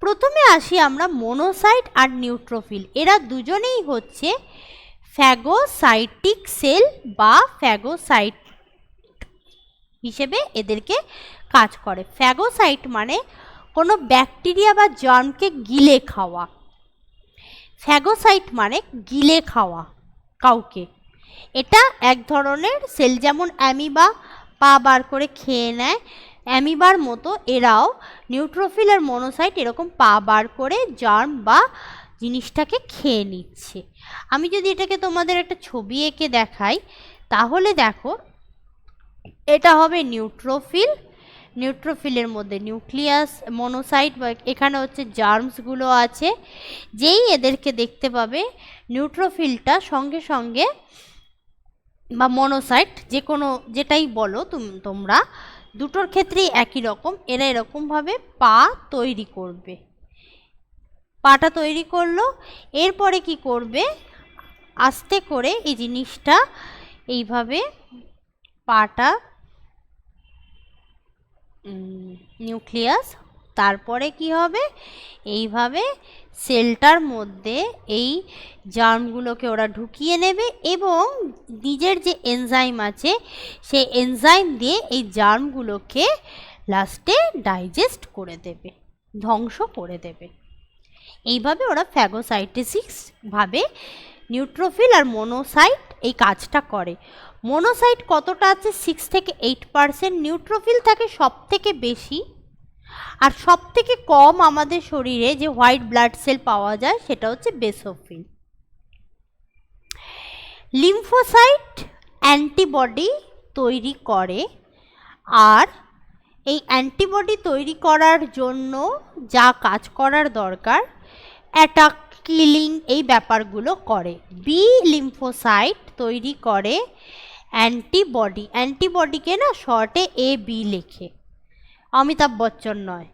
প্রথমে আসি আমরা মনোসাইট আর নিউট্রোফিল। এরা দুজনেই হচ্ছে ফ্যাগোসাইটিক সেল বা ফ্যাগোসাইট হিসেবে এদেরকে কাজ করে। ফ্যাগোসাইট মানে কোনো ব্যাকটেরিয়া বা জার্মকে গিলে খাওয়া। ফ্যাগোসাইট মানে গিলে খাওয়া কাউকে। এটা এক ধরনের সেল, যেমন অ্যামিবা পা বার করে খেয়ে নেয়, অ্যামিবার মতো এরাও নিউট্রোফিল আর মনোসাইট এরকম পা বার করে জার্ম বা জিনিসটাকে খেয়ে নিচ্ছে। আমি যদি এটাকে তোমাদের একটা ছবি এঁকে দেখাই, তাহলে দেখো এটা হবে নিউট্রোফিল। নিউট্রোফিলের মধ্যে নিউক্লিয়াস, মনোসাইট বা এখানে হচ্ছে জার্মসগুলো আছে। যেই এদেরকে দেখতে পাবে, নিউট্রোফিলটা সঙ্গে সঙ্গে বা মনোসাইট যে কোনো যেটাই বলো তোমরা, দুটোর ক্ষেত্রেই একই রকম, এরা এরকমভাবে পা তৈরি করবে। পাটা তৈরি করলো, এরপরে কি করবে, আস্তে করে এই জিনিসটা এইভাবে পাটা নিউক্লিয়াস তারপরে কি হবে, এইভাবে সেলটার মধ্যে এই জার্মগুলোকে ওরা ঢুকিয়ে নেবে এবং নিজের যে এনজাইম আছে সেই এনজাইম দিয়ে এই জার্মগুলোকে লাস্টে ডাইজেস্ট করে দেবে, ধ্বংস করে দেবে। এইভাবে ওরা ফ্যাগোসাইটোসিস ভাবে নিউট্রোফিল আর মনোসাইট এই কাজটা করে। মনোসাইট কতটা আছে, 6 থেকে 8%, নিউট্রোফিল থাকে সব থেকে বেশি, আর সব থেকে কম আমাদের শরীরে যে হোয়াইট ব্লাড সেল পাওয়া যায় সেটা হচ্ছে বেসোফিল। লিম্ফোসাইট অ্যান্টিবডি তৈরি করে, আর এই অ্যান্টিবডি তৈরি করার জন্য যা কাজ করার দরকার, অ্যাটাক, কিলিং, এই ব্যাপারগুলো করে। বি লিম্ফোসাইট তৈরি করে অ্যান্টিবডি, অ্যান্টিবডিকে না শর্টে AB লেখে, অমিতাভ বচ্চন নয়।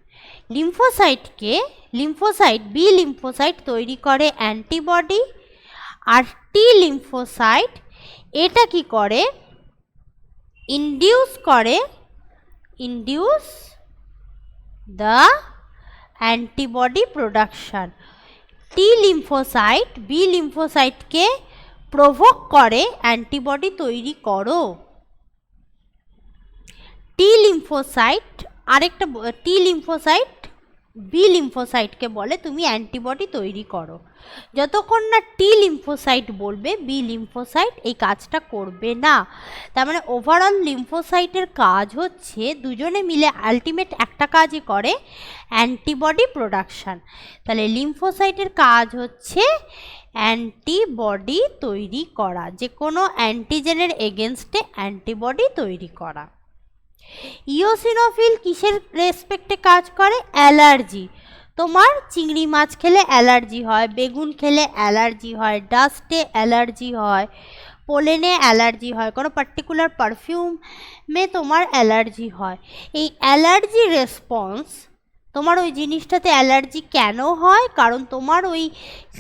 বি লিম্ফোসাইট তৈরি করে অ্যান্টিবডি, আর টি লিম্ফোসাইট এটা কি করে, induce the antibody production. T lymphocyte B লিম্ফোসাইটকে প্রভোক করে অ্যান্টিবডি তৈরি করো। টি লিম্ফোসাইট বি লিম্ফোসাইটকে বলে তুমি অ্যান্টিবডি তৈরি করো। যতক্ষণ না টি লিম্ফোসাইট বলবে বি লিম্ফোসাইট এই কাজটা করবে না। তার মানে ওভারঅল লিম্ফোসাইটের কাজ হচ্ছে দুজনে মিলে আলটিমেট একটা কাজই করে, অ্যান্টিবডি প্রোডাকশান। তাহলে লিম্ফোসাইটের কাজ হচ্ছে অ্যান্টিবডি তৈরি করা, যে কোনো অ্যান্টিজেনের এগেনস্টে অ্যান্টিবডি তৈরি করা। ইওসিনোফিল কিসের রেসপেক্টে কাজ করে, অ্যালার্জি। তোমার চিংড়ি মাছ খেলে অ্যালার্জি হয়, বেগুন খেলে অ্যালার্জি হয়, ডাস্টে অ্যালার্জি হয়, পোলেনে অ্যালার্জি হয়, কোনো পার্টিকুলার পারফিউমে তোমার অ্যালার্জি হয়। এই অ্যালার্জি রেসপন্স, তোমার ওই জিনিসটাতে অ্যালার্জি কেন হয়, কারণ তোমার ওই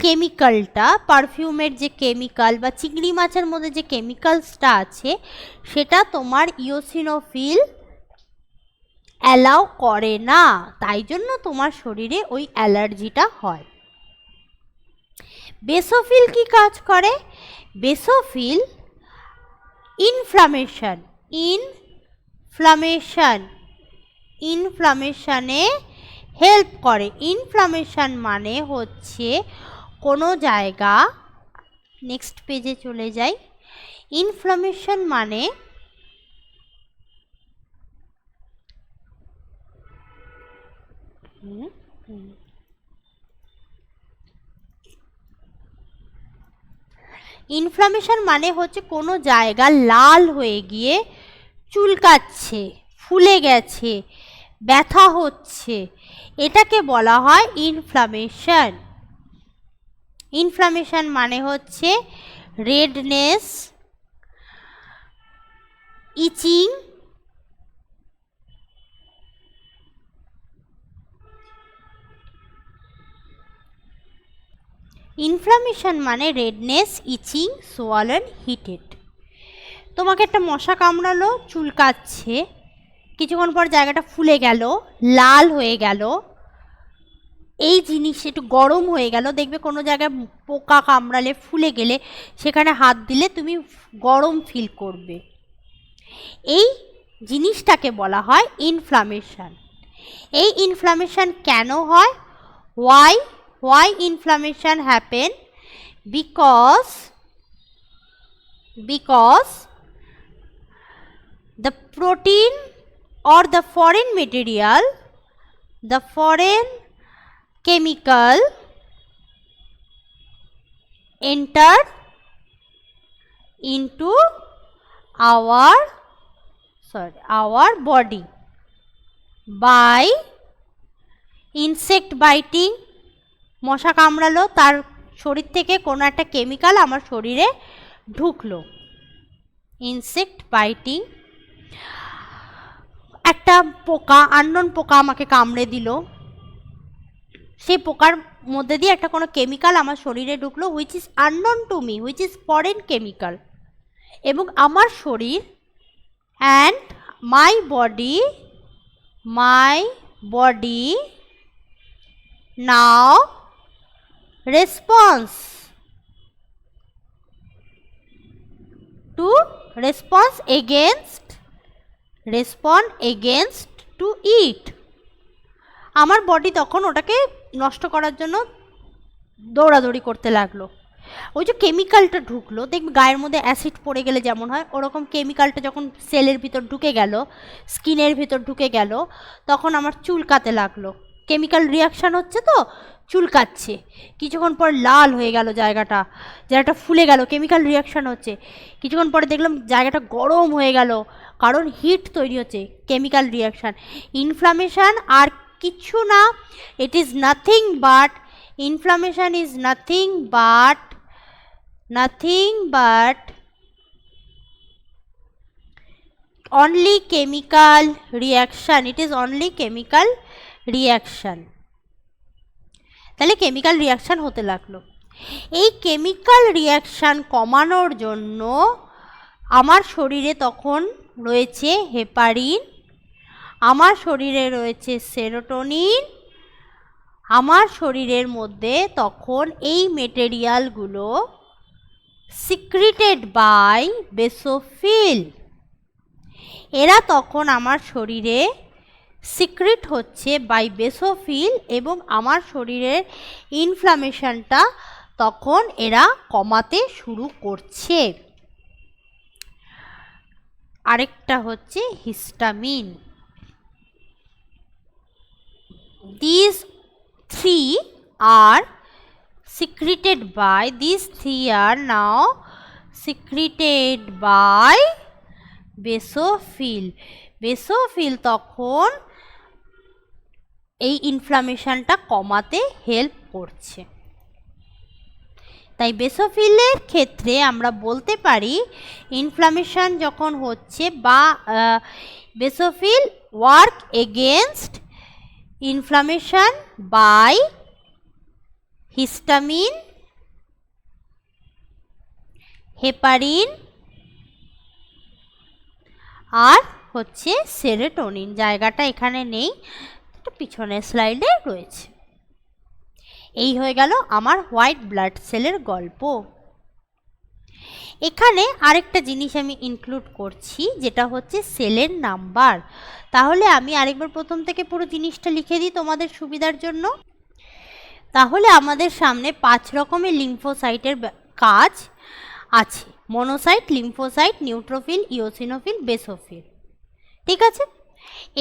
কেমিক্যালটা, পারফিউমের যে কেমিক্যাল বা চিংড়ি মাছের মধ্যে যে কেমিক্যালসটা আছে সেটা তোমার ইওসিনোফিল অ্যালাউ করে না, তাই জন্য তোমার শরীরে ওই অ্যালার্জিটা হয়। বেসোফিল কি কাজ করে, বেসোফিল ইনফ্লামেশনে হেল্প করে। ইনফ্লামেশন মানে হচ্ছে কোনো জায়গা, নেক্সট পেজে চলে যাই। ইনফ্লামেশন মানে হচ্ছে কোনো জায়গা লাল হয়ে গিয়ে চুলকাচ্ছে, ফুলে গেছে, ব্যথা হচ্ছে, এটাকে বলা হয় ইনফ্লামেশন। ইনফ্লামেশন মানে হচ্ছে রেডনেস, ইচিং, ইনফ্লামেশন মানে রেডনেস, ইচিং, সোয়ালেন, হিটেড। তোমাকে একটা মশা কামড়ালো, চুলকাচ্ছে, কিছুক্ষণ পর জায়গাটা ফুলে গেল, লাল হয়ে গেল, এই জিনিস একটু গরম হয়ে গেল, দেখবে কোনো জায়গায় পোকা কামড়ালে, ফুলে গেলে সেখানে হাত দিলে তুমি গরম ফিল করবে, এই জিনিসটাকে বলা হয় ইনফ্লামেশন। এই ইনফ্লামেশন কেন হয়, why inflammation happen, because the protein or the foreign material, the foreign chemical enter into our body by insect biting। মশা কামড়ালো, তার শরীর থেকে কোনো একটা কেমিক্যাল আমার শরীরে ঢুকলো, ইনসেক্ট বাইটিং। একটা পোকা, আননোন পোকা আমাকে কামড়ে দিল, সেই পোকার মধ্যে দিয়ে একটা কোনো কেমিক্যাল আমার শরীরে ঢুকলো, which is unknown to me, which is foreign chemical, এবং আমার শরীর and my body now response to respond against to eat. আমার বডি তখন ওটাকে নষ্ট করার জন্য দৌড়াদৌড়ি করতে লাগলো। ওই যে কেমিক্যালটা ঢুকলো, দেখবি গায়ের মধ্যে অ্যাসিড পড়ে গেলে যেমন হয়, ওরকম কেমিক্যালটা যখন সেলের ভিতর ঢুকে গেল, স্কিনের ভিতর ঢুকে গেল, তখন আমার চুলকাতে লাগলো। কেমিক্যাল রিয়াকশান হচ্ছে তো চুলকাচ্ছে, কিছুক্ষণ পর লাল হয়ে গেল জায়গাটা ফুলে গেল, কেমিক্যাল রিয়াকশান হচ্ছে। কিছুক্ষণ পরে দেখলাম জায়গাটা গরম হয়ে গেল, কারণ হিট তৈরি হচ্ছে, কেমিক্যাল রিয়াকশান। ইনফ্লামেশান আর কিছু না, it is nothing but, inflammation is nothing but only chemical reaction. It is only chemical reaction. তাহলে কেমিক্যাল রিয়াকশান হতে লাগলো। এই কেমিক্যাল রিয়াকশান কমানোর জন্য আমার শরীরে তখন রয়েছে হেপারিন, আমার শরীরে রয়েছে সেরোটোনিন, আমার শরীরের মধ্যে তখন এই মেটেরিয়ালগুলো সিক্রিটেড বাই বেসোফিল, এরা তখন আমার শরীরে সিক্রিট হচ্ছে বাই বেসোফিল, এবং আমার শরীরের ইনফ্লামেশনটা তখন এরা কমাতে শুরু করছে। আরেকটা হচ্ছে histamine. These three are now secreted by basophil. Basophil তখন এই ইনফ্লামেশনটা কমাতে হেল্প করছে। তাই বেসোফিলের ক্ষেত্রে আমরা বলতে পারি ইনফ্লামেশন যখন হচ্ছে বা basophil work against inflammation by histamine, heparin আর হচ্ছে সেরোটোনিন। জায়গাটা এখানে নেই, পিছনের স্লাইডে রয়েছে। এই হয়ে গেল আমার হোয়াইট ব্লাড সেলের গল্প। এখানে আরেকটা জিনিস আমি ইনক্লুড করছি, যেটা হচ্ছে সেলের নাম্বার। তাহলে আমি আরেকবার প্রথম থেকে পুরো জিনিসটা লিখে দিই তোমাদের সুবিধার জন্য। তাহলে আমাদের সামনে 5 রকমের লিম্ফোসাইটের কাজ আছে: monocyte, lymphocyte, neutrophil, eosinophil, basophil. ঠিক আছে,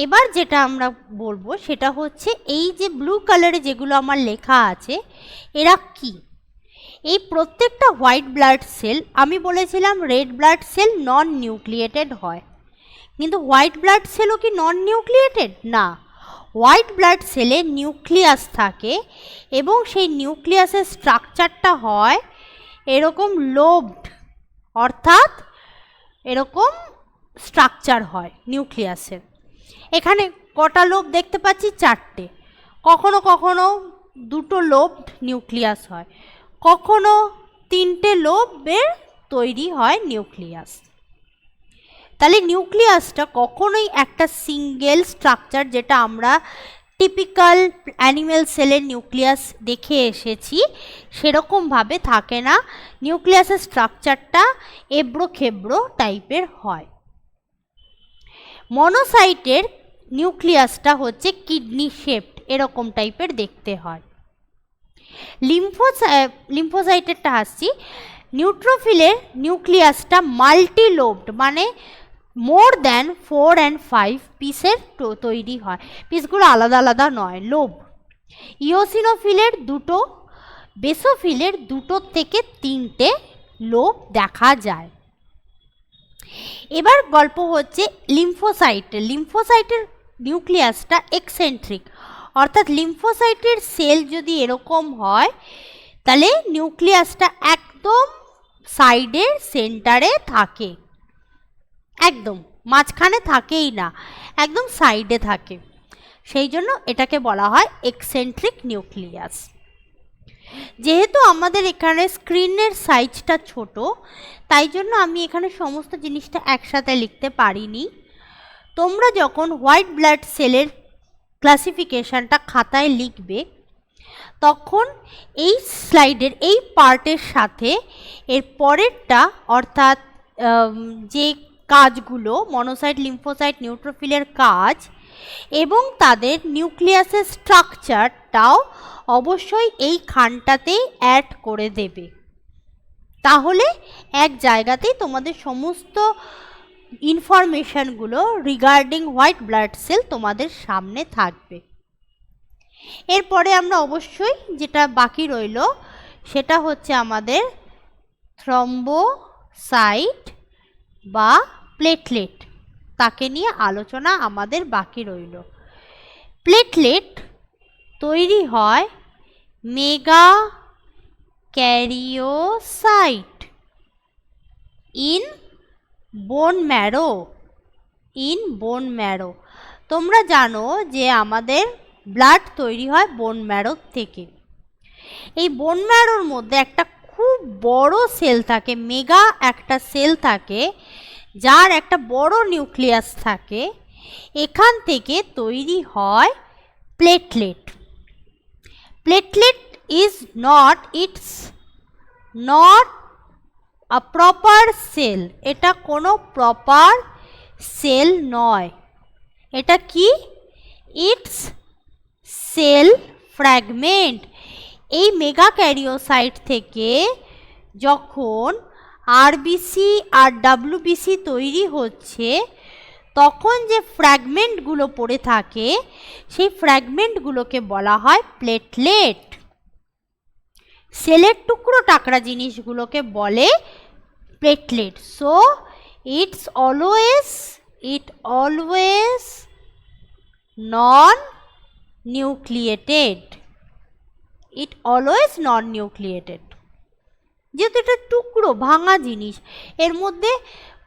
এবার যেটা আমরা বলবো সেটা হচ্ছে এই যে ব্লু কালারে যেগুলো আমার লেখা আছে এরা কি। এই প্রত্যেকটা হোয়াইট ব্লাড সেল, আমি বলেছিলাম রেড ব্লাড সেল নন নিউক্লিয়েটেড হয়, কিন্তু হোয়াইট ব্লাড সেলও কি নন নিউক্লিয়েটেড? না, হোয়াইট ব্লাড সেলে নিউক্লিয়াস থাকে এবং সেই নিউক্লিয়াসের স্ট্রাকচারটা হয় এরকম লোবড, অর্থাৎ এরকম স্ট্রাকচার হয় নিউক্লিয়াসের। এখানে কটা লোব দেখতে পাচ্ছি? 4টে। কখনো কখনো 2টো লোবড নিউক্লিয়াস হয়, কখনো 3টে লোবের তৈরি হয় নিউক্লিয়াস। তাহলে নিউক্লিয়াসটা কখনোই একটা সিঙ্গেল স্ট্রাকচার, যেটা আমরা টিপিক্যাল অ্যানিম্যাল সেলের নিউক্লিয়াস দেখে এসেছি সেরকমভাবে থাকে না। নিউক্লিয়াসের স্ট্রাকচারটা এবড়ো খেবড়ো টাইপের হয়। মনোসাইটের নিউক্লিয়াসটা হচ্ছে কিডনি শেপড, এরকম টাইপের দেখতে হয়। লিম্ফোসাইটেরটা আসছি। নিউট্রোফিলের নিউক্লিয়াসটা মাল্টিলোবড, মানে মোর দ্যান 4 and 5 পিসের তৈরি হয়, পিসগুলো আলাদা আলাদা নয়, লোব। ইওসিনোফিলের 2টো, বেসোফিলের 2টো থেকে 3টে লোব দেখা যায়। এবার গল্প হচ্ছে লিম্ফোসাইটের। লিম্ফোসাইটের নিউক্লিয়াসটা এক্সেন্ট্রিক, অর্থাৎ লিম্ফোসাইটের সেল যদি এরকম হয় তাহলে নিউক্লিয়াসটা একদম সাইডের সেন্টারে থাকে, একদম মাঝখানে থাকেই না, একদম সাইডে থাকে। সেই জন্য এটাকে বলা হয় এক্সেন্ট্রিক নিউক্লিয়াস। যেহেতু আমাদের এখানে স্ক্রিনের সাইজটা ছোট, তাই জন্য আমি এখানে সমস্ত জিনিসটা একসাথে লিখতে পারিনি। তোমরা যখন হোয়াইট ব্লাড সেলের ক্লাসিফিকেশনটা খাতায় লিখবে তখন এই স্লাইডের এই পার্টের সাথে এর পরেরটা অর্থাৎ যে কাজগুলো মনোসাইট, লিম্ফোসাইট, নিউট্রোফিলের কাজ এবং তাদের নিউক্লিয়াসের স্ট্রাকচারটাও অবশ্যই এই খানটাতেই অ্যাড করে দেবে। তাহলে এক জায়গাতেই তোমাদের সমস্ত ইনফরমেশনগুলো রিগার্ডিং হোয়াইট ব্লাড সেল তোমাদের সামনে থাকবে। এরপরে আমরা অবশ্যই যেটা বাকি রইল সেটা হচ্ছে আমাদের থ্রম্বোসাইট বা প্লেটলেট, তাকে নিয়ে আলোচনা আমাদের বাকি রইল। প্লেটলেট তৈরি হয় মেগা ক্যারিওসাইট ইন বোন ম্যারো। তোমরা জানো যে আমাদের ব্লাড তৈরি হয় বোন ম্যারো থেকে। এই বোন ম্যারোর মধ্যে একটা খুব বড় সেল থাকে, মেগা একটা সেল থাকে, যার একটা বড় নিউক্লিয়াস থাকে। এখান থেকে তৈরি হয় platelet. Platelet is not a proper cell, এটা কোনো প্রপার সেল নয়। এটা কি? It's cell fragment. এই মেগা ক্যারিওসাইট থেকে যখন আরবিসি আর ডাব্লিউবিসি তৈরি হচ্ছে তখন যে ফ্র্যাগমেন্টগুলো পড়ে থাকে সেই ফ্র্যাগমেন্টগুলোকে বলা হয় প্লেটলেট। সেলের টুকরো টাকরা জিনিসগুলোকে বলে platelet. So it always non-nucleated. যেহেতু এটা টুকরো ভাঙা জিনিস, এর মধ্যে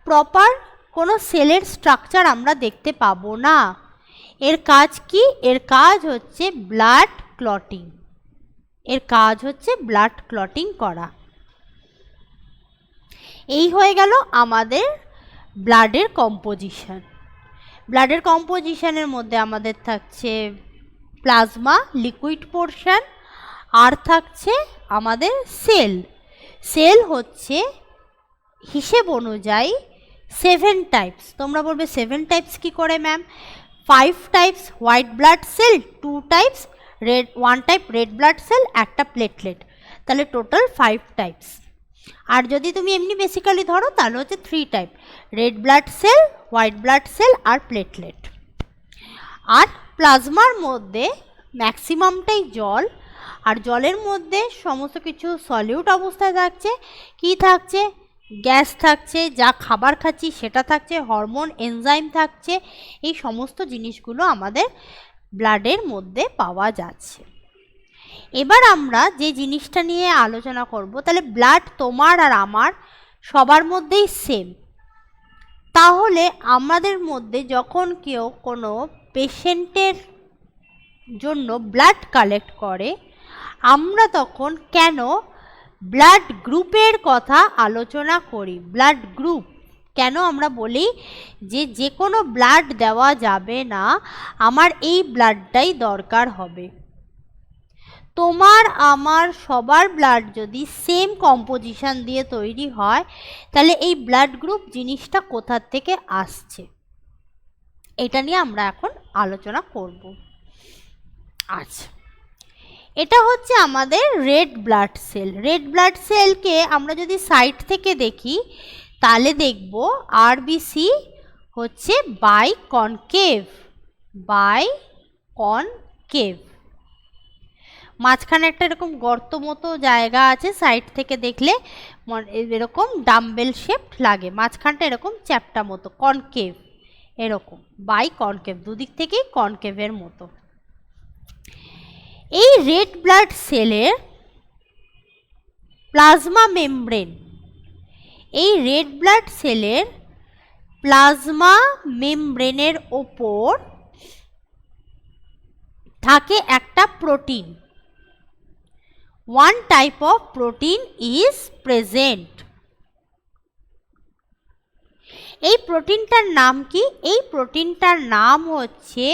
প্রপার কোনো সেলের স্ট্রাকচার আমরা দেখতে পাবো না। এর কাজ কি? এর কাজ হচ্ছে ব্লাড ক্লটিং করা। এই হয়ে গেল আমাদের ব্লাডের কম্পোজিশনের মধ্যে আমাদের থাকছে প্লাজমা, লিকুইড পোর্শন, আর থাকছে আমাদের সেল হচ্ছে হিসেব অনুযায়ী 7 টাইপস। তোমরা বলবে 7 টাইপস কি করে ma'am? 5 types white blood cell, 2 types 1 type red blood cell, একটা প্লেটলেট, তাহলে টোটাল 5 টাইপস। আর যদি তুমি এমনি বেসিক্যালি ধরো তাহলে হচ্ছে 3 type, red blood cell, white blood cell আর প্লেটলেট। আর প্লাজমার মধ্যে ম্যাক্সিমামটাই জল, আর জলের মধ্যে সমস্ত কিছু সলিউট অবস্থায় থাকছে। কি থাকছে? গ্যাস থাকছে, যা খাবার খাচ্ছি সেটা থাকছে, হরমোন, এনজাইম থাকছে, এই সমস্ত জিনিসগুলো আমাদের ব্লাডের মধ্যে পাওয়া যাচ্ছে। এবার আমরা যে জিনিসটা নিয়ে আলোচনা করব, তাহলে ব্লাড তোমার আর আমার সবার মধ্যেই সেম। তাহলে আমাদের মধ্যে যখন কেউ কোনো পেশেন্টের জন্য ব্লাড কালেক্ট করে, আমরা তখন কেন ব্লাড গ্রুপের কথা আলোচনা করি? ব্লাড গ্রুপ কেন আমরা বলি যে কোনো ব্লাড দেওয়া যাবে না, আমার এই ব্লাডটাই দরকার হবে। তোমার আমার সবার ব্লাড যদি সেম কম্পোজিশন দিয়ে তৈরি হয়, তাহলে এই ব্লাড গ্রুপ জিনিসটা কোথা থেকে আসছে, এটা নিয়ে আমরা এখন আলোচনা করব। আচ্ছা, এটা হচ্ছে আমাদের red blood cell. Red blood সেলকে আমরা যদি সাইড থেকে দেখি তাহলে দেখব আরবিসি হচ্ছে বাইকনকেভ। মাঝখানে একটা এরকম গর্ত মতো জায়গা আছে, সাইড থেকে দেখলে এরকম ডাম্বেল শেপ লাগে, মাঝখানটা এরকম চ্যাপ্টা মতো, কনকেভ, এরকম বাইকনকেভ, দুদিক থেকেই কনকেভের মতো। এই রেড ব্লাড সেলের প্লাজমা মেমব্রেন, এই রেড ব্লাড সেলের প্লাজমা মেমব্রেনের ওপর থাকে একটা protein. One type of protein is present. এই প্রোটিনটার নাম কি? এই প্রোটিনটার নাম হচ্ছে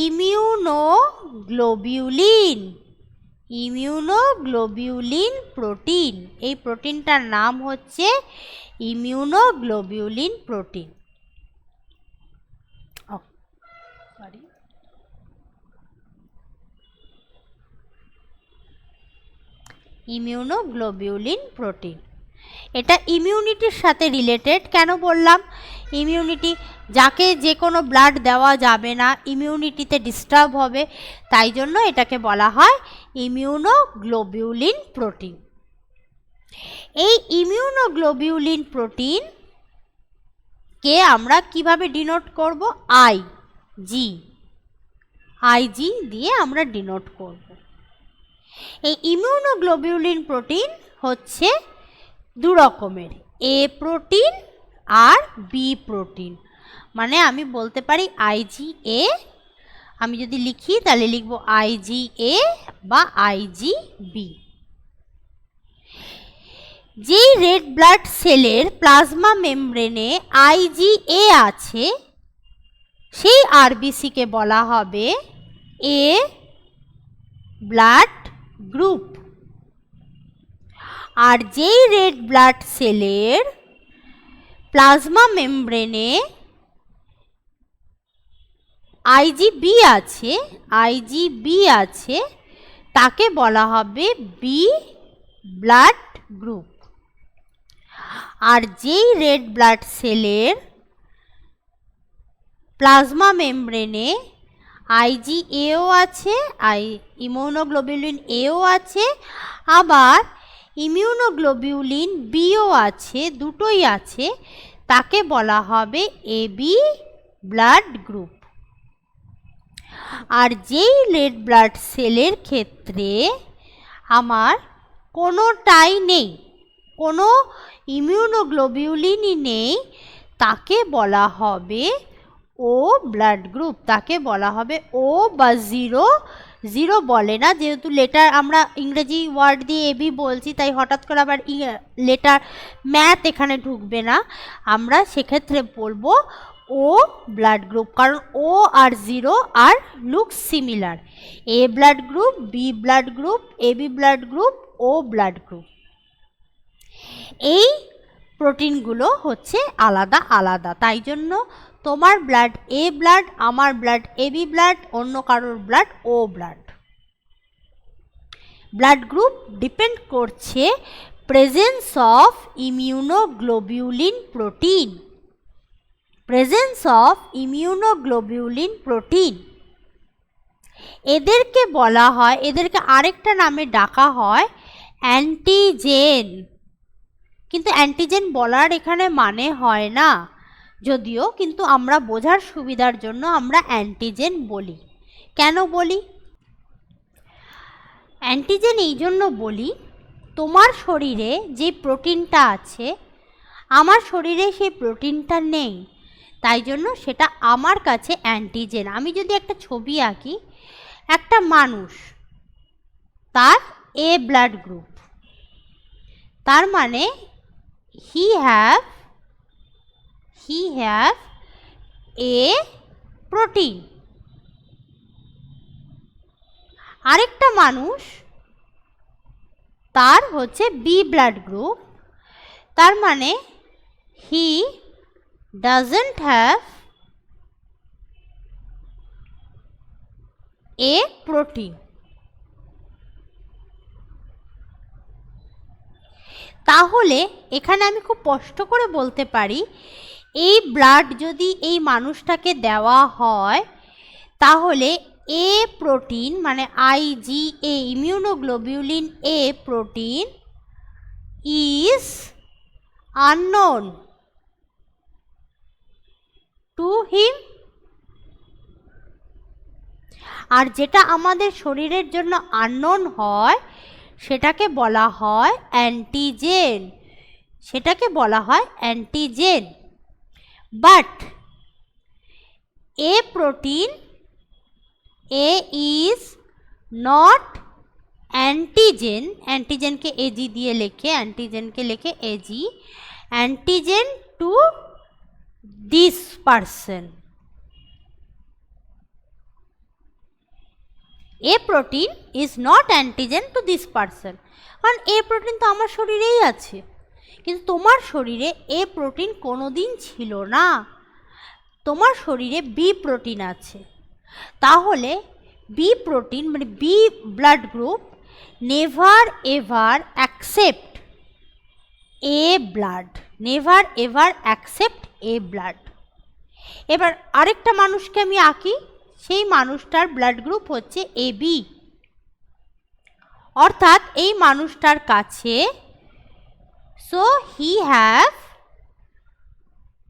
ইমিউনোগ্লোবিউলিন। Immunoglobulin protein. এই প্রোটিনটার নাম হচ্ছে ইমিউনোগ্লোবিউলিন প্রোটিন। ইমিউনোগ্লোবিউলিন প্রোটিন এটা ইমিউনিটির সাথে রিলেটেড। কেন বললাম ইমিউনিটি? যাকে যে কোনো ব্লাড দেওয়া যাবে না, ইমিউনিটিতে ডিস্টার্ব হবে, তাই জন্য এটাকে বলা হয় ইমিউনোগ্লোবিউলিন প্রোটিন। এই ইমিউনোগ্লোবিউলিন প্রোটিন কে আমরা কিভাবে ডিনোট করব? আইজি দিয়ে আমরা ডিনোট করব। এই ইমিউনোগ্লোবিউলিন প্রোটিন হচ্ছে দু রকমের, এ প্রোটিন আর বি প্রোটিন। মানে আমি বলতে পারি আইজিএ, আমি যদি লিখি তাহলে লিখব আইজিএ বা আইজিবি। যেই রেড ব্লাড সেলের প্লাজমা মেমব্রেনে আইজিএ আছে সেই আরবিসিকে বলা হবে এ ব্লাড গ্রুপ। আর যেই রেড ব্লাড সেলের প্লাজমা মেমব্রেনে আইজিবি আছে তাকে বলা হবে বি ব্লাড গ্রুপ। আর যেই রেড ব্লাড সেলের প্লাজমা মেমব্রেনে আইজিএও আছে, ইমিউনোগ্লোবিউলিন এও আছে, আবার ইমিউনোগ্লোবিউলিন বিও আছে, দুটোই আছে, তাকে বলা হবে এবি ব্লাড গ্রুপ। আর যেই রেড ব্লাড সেলের ক্ষেত্রে আমার কোনোটাই নেই, কোনো ইমিউনোগ্লোবিউলিনই নেই, তাকে বলা হবে ও ব্লাড গ্রুপ। তাকে বলা হবে ও বা জিরো। জিরো বলে না, যেহেতু লেটার আমরা ইংরেজি ওয়ার্ড দিয়ে এবি বলছি, তাই হঠাৎ করে আবার লেটার ম্যাথ এখানে ঢুকবে না। আমরা সেক্ষেত্রে বলবো ও ব্লাড গ্রুপ, কারণ ও আর জিরো আর look similar. A blood group, B blood group, AB blood group, O blood group. এই প্রোটিনগুলো হচ্ছে আলাদা আলাদা, তাই জন্য তোমার ব্লাড এ ব্লাড, আমার ব্লাড এবি ব্লাড, অন্য কারোর blood O blood. Blood group depend করছে presence of immunoglobulin protein. Presence of immunoglobulin protein এদেরকে বলা হয়, এদেরকে আরেকটা নামে ডাকা হয় অ্যান্টিজেন। কিন্তু অ্যান্টিজেন বলার এখানে মানে হয় না যদিও, কিন্তু আমরা বোঝার সুবিধার জন্য আমরা অ্যান্টিজেন বলি। কেন বলি? অ্যান্টিজেন এই জন্য বলি, তোমার শরীরে যে প্রোটিনটা আছে আমার শরীরে সেই প্রোটিনটা নেই, তাই জন্য সেটা আমার কাছে অ্যান্টিজেন। আমি যদি একটা ছবি আঁকি, একটা মানুষ, তার এ ব্লাড গ্রুপ, তার মানে হি হ্যাভ এ প্রোটিন। আরেকটা মানুষ, তার হচ্ছে বি ব্লাড গ্রুপ, তার মানে he doesn't have a protein. তাহলে এখানে আমি খুব স্পষ্ট করে বলতে পারি, এই ব্লাড যদি এই মানুষটাকে দেওয়া হয় তাহলে এ প্রোটিন মানে IgA immunoglobulin A protein is unknown to him. আর যেটা আমাদের শরীরের জন্য আননোন হয় সেটাকে বলা হয় অ্যান্টিজেন, সেটাকে বলা হয় antigen. But A protein A is not antigen, অ্যান্টিজেনকে এজি দিয়ে লেখে, অ্যান্টিজেনকে লেখে AG, antigen to this person. A protein is not antigen to this person, কারণ এ প্রোটিন তো আমার শরীরেই আছে, কিন্তু তোমার শরীরে এ প্রোটিন কোনো দিন ছিল না, তোমার শরীরে বি প্রোটিন আছে। তাহলে বি প্রোটিন মানে B blood group never ever accept A blood, never ever accept A blood. এবার আরেকটা মানুষকে আমি আঁকি, সেই মানুষটার ব্লাড গ্রুপ হচ্ছে এ বি, অর্থাৎ এই মানুষটার কাছে so he have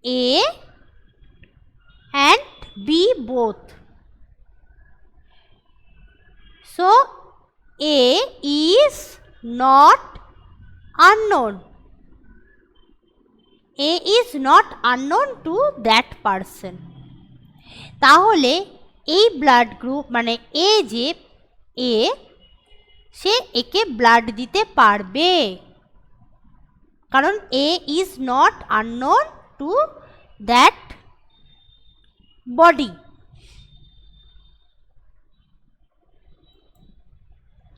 A and B both, so A is not unknown, A is not unknown to that person। তাহলে এই ব্লাড গ্রুপ মানে এ যে এ, সে একে ব্লাড দিতে পারবে, কারণ A is not unknown to that body,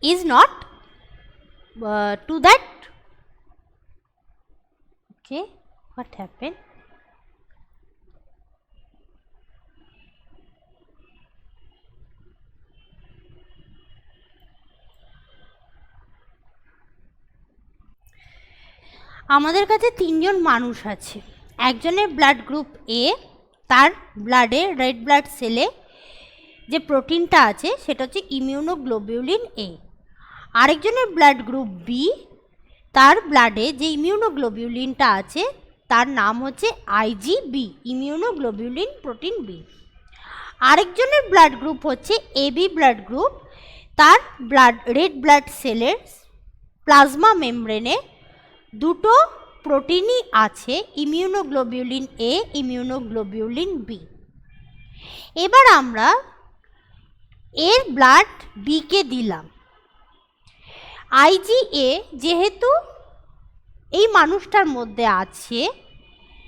is not to that, okay, what happened? আমাদের কাছে তিনজন মানুষ আছে, একজনের ব্লাড গ্রুপ এ, তার ব্লাডে রেড ব্লাড সেলে যে প্রোটিনটা আছে সেটা হচ্ছে ইমিউনোগ্লোবিউলিন এ। আরেকজনের ব্লাড গ্রুপ বি, তার ব্লাডে যে ইমিউনোগ্লোবিউলিনটা আছে তার নাম হচ্ছে আইজিবি, ইমিউনোগ্লোবিউলিন প্রোটিন বি। আরেকজনের ব্লাড গ্রুপ হচ্ছে এবি ব্লাড গ্রুপ, তার ব্লাড রেড ব্লাড সেলের প্লাজমা মেমব্রেনে দুটো প্রোটিনই আছে, ইমিউনোগ্লোবিউলিন এ, ইমিউনোগ্লোবিউলিন বি। এবার আমরা এর ব্লাড বিকে দিলাম, আইজিএ যেহেতু এই মানুষটার মধ্যে আছে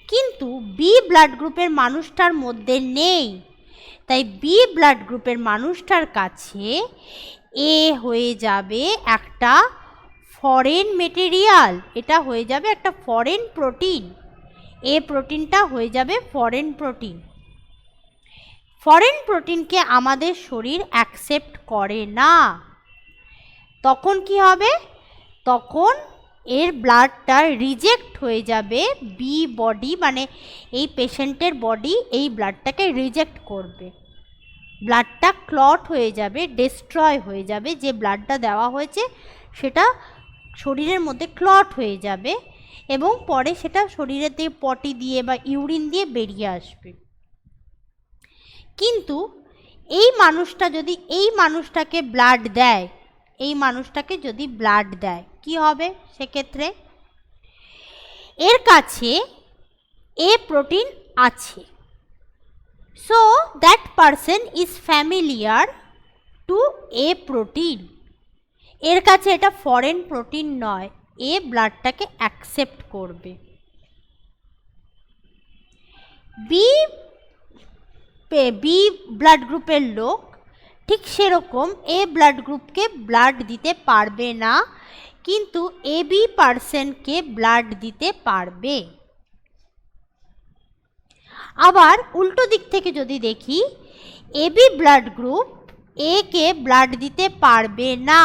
কিন্তু বি ব্লাড গ্রুপের মানুষটার মধ্যে নেই, তাই বি ব্লাড গ্রুপের মানুষটার কাছে এ হয়ে যাবে একটা ফরেন মেটেরিয়াল, এটা হয়ে যাবে একটা ফরেন প্রোটিন, এ প্রোটিনটা হয়ে যাবে ফরেন প্রোটিন। ফরেন প্রোটিনকে আমাদের শরীর অ্যাকসেপ্ট করে না, তখন কি হবে, তখন এর ব্লাডটা রিজেক্ট হয়ে যাবে, বি বডি মানে এই পেশেন্টের বডি এই ব্লাডটাকে রিজেক্ট করবে, ব্লাডটা ক্লট হয়ে যাবে, ডিস্ট্রয় হয়ে যাবে, যে ব্লাডটা দেওয়া হয়েছে সেটা শরীরের মধ্যে ক্লট হয়ে যাবে এবং পরে সেটা শরীরের থেকে পটি দিয়ে বা ইউরিন দিয়ে বেরিয়ে আসবে। কিন্তু এই মানুষটা যদি এই মানুষটাকে ব্লাড দেয়, এই মানুষটাকে যদি ব্লাড দেয় কি হবে, সেক্ষেত্রে এর কাছে এ প্রোটিন আছে, so that person is familiar two A protein, এর কাছে এটা ফরেন প্রোটিন নয়, এ ব্লাডটাকে অ্যাকসেপ্ট করবে। বি ব্লাড গ্রুপের লোক ঠিক সেরকম এ ব্লাড গ্রুপকে ব্লাড দিতে পারবে না, কিন্তু এ বি পারসনকে ব্লাড দিতে পারবে। আবার উল্টো দিক থেকে যদি দেখি, A B blood group A কে ব্লাড দিতে পারবে না,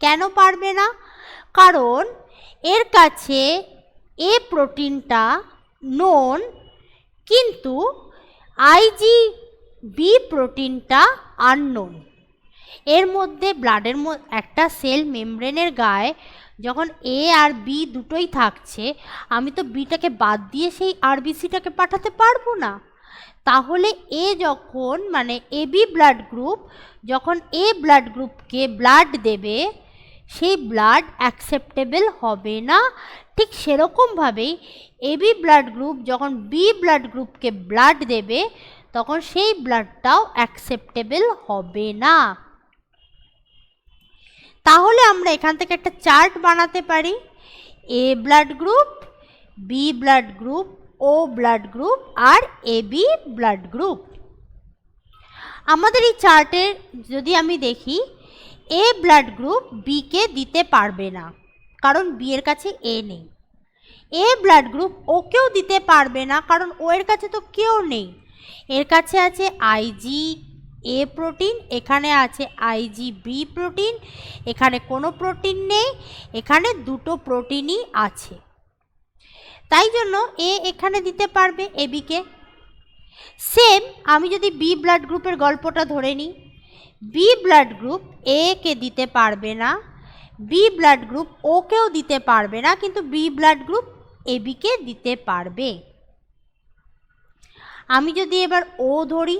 কেন পারবে না, কারণ এর কাছে এ প্রোটিনটা নোন কিন্তু আইজিবি প্রোটিনটা আননোন। এর মধ্যে ব্লাডের একটা সেল মেমব্রেনের গায়ে যখন এ আর বি দুটোই থাকছে, আমি তো বিটাকে বাদ দিয়ে সেই আরবিসিটাকে পাঠাতে পারবো না, তাহলে এ যখন মানে এ বি ব্লাড গ্রুপ যখন এ ব্লাড গ্রুপকে ব্লাড দেবে সেই ব্লাড অ্যাকসেপ্টেবল হবে না, ঠিক সেরকমভাবেই এ বি ব্লাড গ্রুপ যখন বি ব্লাড গ্রুপকে ব্লাড দেবে তখন সেই ব্লাডটাও অ্যাকসেপ্টেবল হবে না। তাহলে আমরা এখান থেকে একটা চার্ট বানাতে পারি, A blood group, B blood group, O blood group আর এ বি ব্লাড গ্রুপ। আমাদের এই চার্টের যদি আমি দেখি, এ ব্লাড গ্রুপ বি কে দিতে পারবে না, কারণ বি এর কাছে এ নেই। এ ব্লাড গ্রুপ ওকেও দিতে পারবে না, কারণ ও এর কাছে তো কেউ নেই। এর কাছে আছে আইজি এ প্রোটিন, এখানে আছে আইজি বি প্রোটিন, এখানে কোনো প্রোটিন নেই, এখানে দুটো প্রোটিনই আছে। তাই জন্য এ এখানে দিতে পারবে এ বিকে। সেম আমি যদি বি ব্লাড গ্রুপের গল্পটা ধরে নিই, বি ব্লাড গ্রুপ এ কে দিতে পারবে না, বি ব্লাড গ্রুপ ওকেও দিতে পারবে না, কিন্তু বি ব্লাড গ্রুপ এ বিকে দিতে পারবে। আমি যদি এবার ও ধরি,